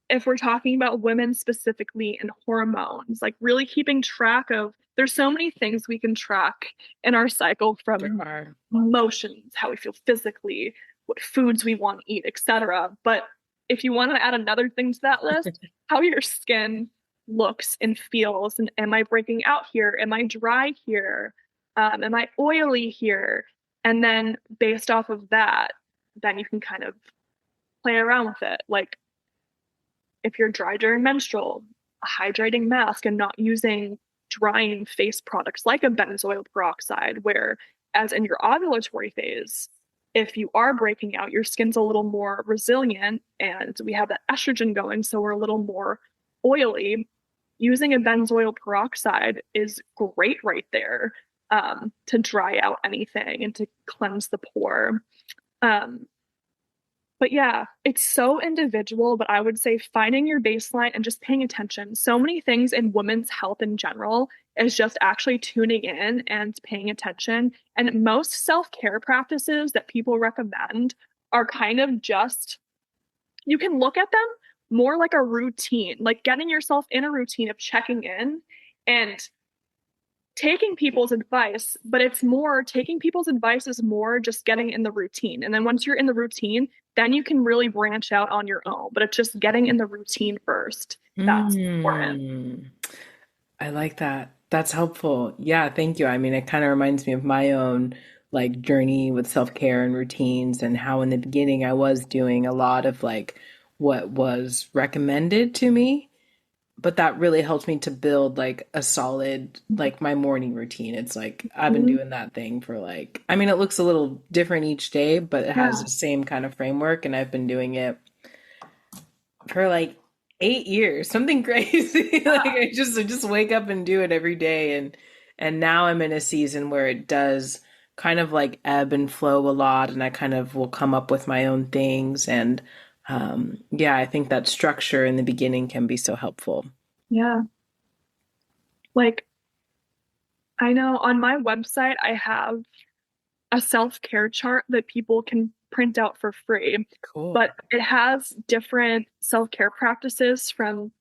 if we're talking about women specifically and hormones, like really keeping track of, there's so many things we can track in our cycle There from are. emotions, how we feel physically, what foods we want to eat, etc. But if you want to add another thing to that list, how your skin looks and feels, and am I breaking out here? Am I dry here? Am I oily here? And then based off of that, then you can kind of play around with it. Like if you're dry during menstrual, a hydrating mask and not using drying face products like a benzoyl peroxide, where as in your ovulatory phase, if you are breaking out, your skin's a little more resilient and we have that estrogen going, so we're a little more oily. Using a benzoyl peroxide is great right there to dry out anything and to cleanse the pore. Um, but yeah, it's so individual, but I would say finding your baseline and just paying attention. So many things in women's health in general is just actually tuning in and paying attention. And most self-care practices that people recommend are kind of just, you can look at them more like a routine, like getting yourself in a routine of checking in and taking people's advice, but it's more taking people's advice is more just getting in the routine. And then once you're in the routine, then you can really branch out on your own. But it's just getting in the routine first. That's important. Mm. I like that. That's helpful. Yeah, thank you. I mean, it kind of reminds me of my own like journey with self-care and routines and how in the beginning I was doing a lot of like what was recommended to me, but that really helped me to build like a solid like my morning routine. It's like I've been Mhm. doing that thing for like I mean, it looks a little different each day, but it has Yeah. the same kind of framework and I've been doing it for like 8 years, something crazy. Like I just wake up and do it every day, and now I'm in a season where it does kind of like ebb and flow a lot, and I kind of will come up with my own things, and yeah, I think that structure in the beginning can be so helpful. Yeah. Like I know on my website, I have a self-care chart that people can print out for free, Cool. but it has different self-care practices from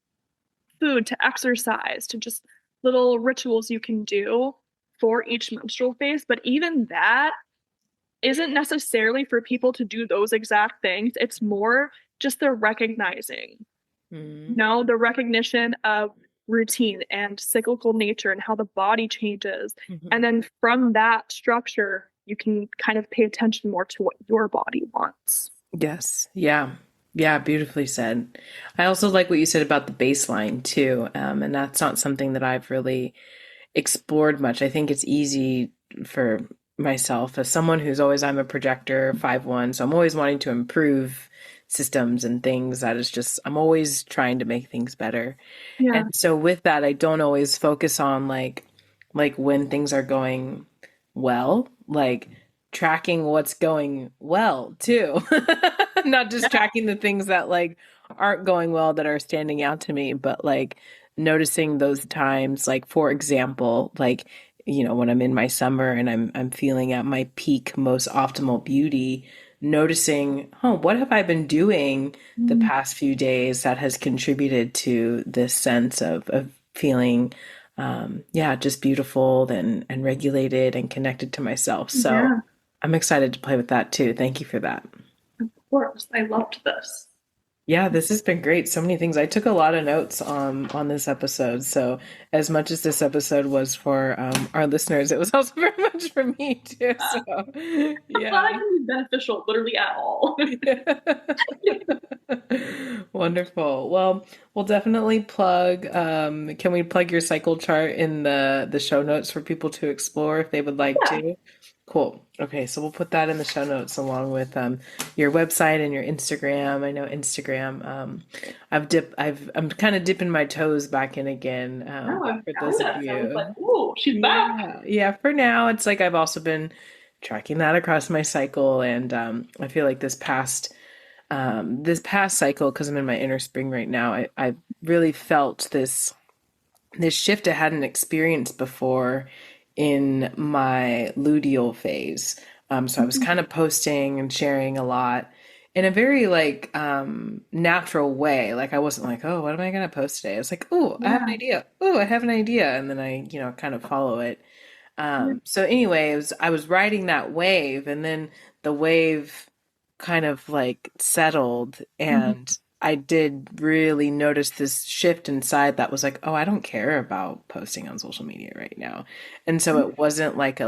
food to exercise to just little rituals you can do for each menstrual phase. But even that isn't necessarily for people to do those exact things. It's more just the recognizing, Mhm. the recognition of routine and cyclical nature and how the body changes. And Mhm. then from that structure, you can kind of pay attention more to what your body wants. Yes. Yeah. Yeah. Beautifully said. I also like what you said about the baseline too. And that's not something that I've really explored much. I think it's easy for myself as someone who's always, I'm a projector, 5'1", so I'm always wanting to improve systems and things that is just, I'm always trying to make things better. And Yeah. so with that, I don't always focus on like when things are going well, like tracking what's going well too. Not just Yeah. tracking the things that like aren't going well that are standing out to me, but like noticing those times, like for example, like when I'm in my summer and I'm feeling at my peak most optimal beauty, noticing, oh, what have I been doing the Mm. past few days that has contributed to this sense of feeling yeah, just beautiful and regulated and connected to myself. So Yeah, I'm excited to play with that too. Thank you for that. of course. I loved this. Yeah, this has been great. So many things. I took a lot of notes on this episode. So as much as this episode was for our listeners, it was also very much for me too. So I'm glad I yeah. can be beneficial literally at all. Wonderful. Well, we'll definitely plug. Can we plug your cycle chart in the show notes for people to explore if they would like Yeah. to? Cool. Okay, so we'll put that in the show notes along with your website and your Instagram. I know Instagram. I'm kind of dipping my toes back in again. No, But I'm for found those of that. I was like, you, ooh, she's back. yeah. For now, it's like I've also been tracking that across my cycle, and I feel like this past cycle, because I'm in my inner spring right now, I really felt this shift I hadn't experienced before in my luteal phase. So I was kind of posting and sharing a lot in a very like natural way. Like I wasn't like, oh, what am I gonna post today? I was like, oh, I have an Yeah. idea. Oh, I have an idea, and then I, kind of follow it. So anyway, I was riding that wave, and then the wave kind of like settled, Mhm. and I did really notice this shift inside that was like, oh, I don't care about posting on social media right now. And so it wasn't like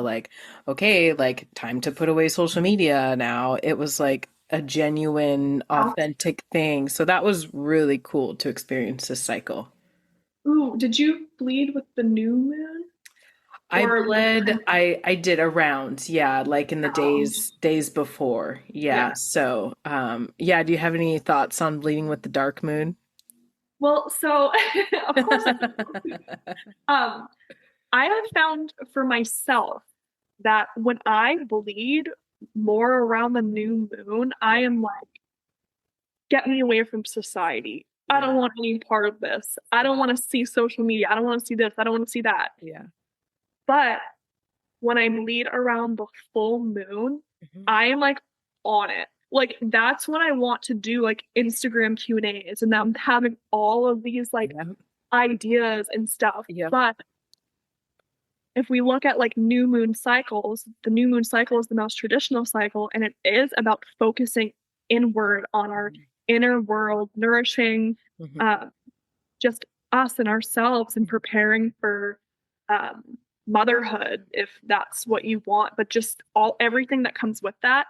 okay, like time to put away social media now. It was like a genuine, Out. authentic thing. So that was really cool to experience this cycle. Ooh, did you bleed with the new moon? I Or was it kind bled, I did around, yeah, like in the of days before. Yeah. yeah. So, yeah, do you have any thoughts on bleeding with the dark moon? Well, so of course I do. Um, I have found for myself that when I bleed more around the new moon, I Yeah. am like, get me away from society. I Yeah. don't want any part of this. I don't want to see social media. I don't want to see this. I don't want to see that. Yeah. But when I bleed around the full moon, Mhm. I am like on it. Like that's when I want to do like Instagram Q&As and I'm having all of these like Yeah. ideas and stuff. Yeah. But if we look at like new moon cycles, the new moon cycle is the most traditional cycle, and it is about focusing inward on our Mhm. inner world, nourishing Mhm. uh, just us and ourselves and preparing for um, motherhood, if that's what you want, but just all everything that comes with that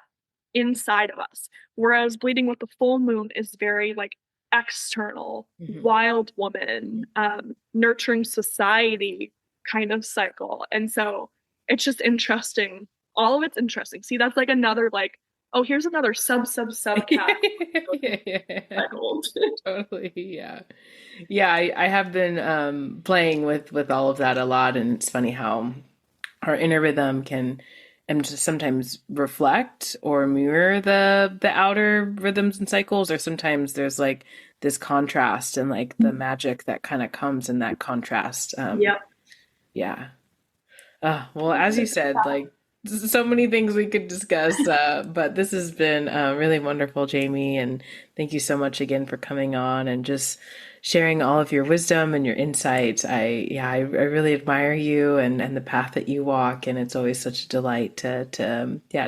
inside of us. Whereas bleeding with the full moon is very like external, Mhm. wild woman, nurturing society kind of cycle. And so it's just interesting. All of it's interesting. See, that's like another like, oh, here's another sub cat Yeah. cycles. Totally. Yeah. Yeah, I have been playing with all of that a lot, and it's funny how our inner rhythm can and just sometimes reflect or mirror the outer rhythms and cycles, or sometimes there's like this contrast and like the magic that kind of comes in that contrast. Yep. Yeah. Well, as you said, like so many things we could discuss, but this has been really wonderful, Jamie, and thank you so much again for coming on and just sharing all of your wisdom and your insights. I really admire you and the path that you walk, and it's always such a delight to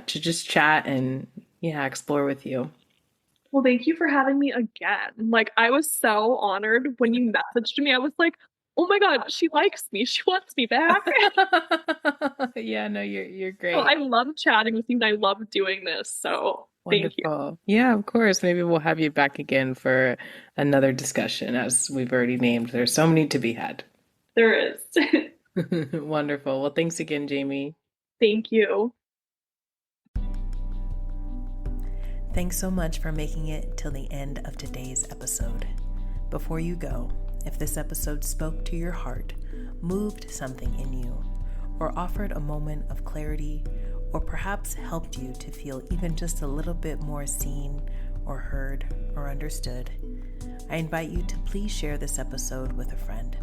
just chat and yeah, explore with you. Well, thank you for having me again. Like, I was so honored when you messaged me. I was like, oh my God, she likes me. She wants me back. Yeah, no, you're So I great. love chatting with you and I love doing this. So thank you. Wonderful. Yeah, of course. Maybe we'll have you back again for another discussion, as we've already named. There's so many to be had. There is. Wonderful. Well, thanks again, Jamie. Thank you. Thanks so much for making it till the end of today's episode. Before you go, if this episode spoke to your heart, moved something in you, or offered a moment of clarity, or perhaps helped you to feel even just a little bit more seen or heard or understood, I invite you to please share this episode with a friend.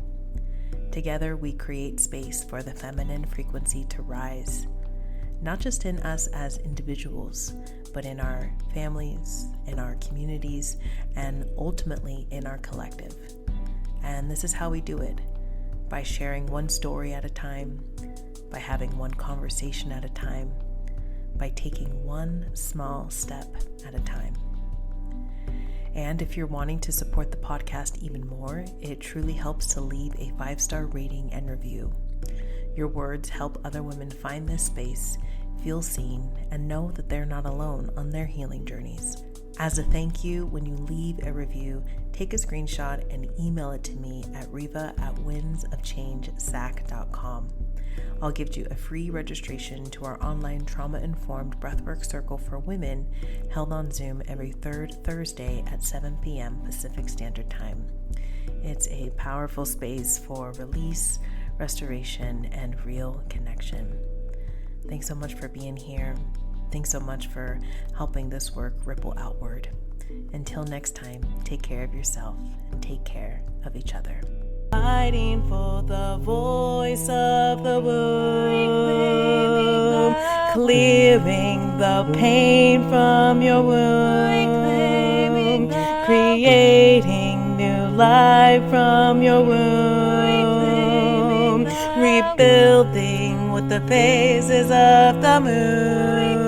Together, we create space for the feminine frequency to rise, not just in us as individuals, but in our families, in our communities, and ultimately in our collective. And this is how we do it, by sharing one story at a time, by having one conversation at a time, by taking one small step at a time. And if you're wanting to support the podcast even more, it truly helps to leave a 5-star rating and review. Your words help other women find this space, feel seen, and know that they're not alone on their healing journeys. As a thank you, when you leave a review, take a screenshot and email it to me at riva@windsofchangesac.com. I'll give you a free registration to our online trauma-informed breathwork circle for women held on Zoom every third Thursday at 7 p.m. Pacific Standard Time. It's a powerful space for release, restoration, and real connection. Thanks so much for being here. Thanks so much for helping this work ripple outward. Until next time, take care of yourself and take care of each other. Fighting for the voice of the womb, clearing the pain from your womb, creating new life from your womb, rebuilding with the phases of the moon.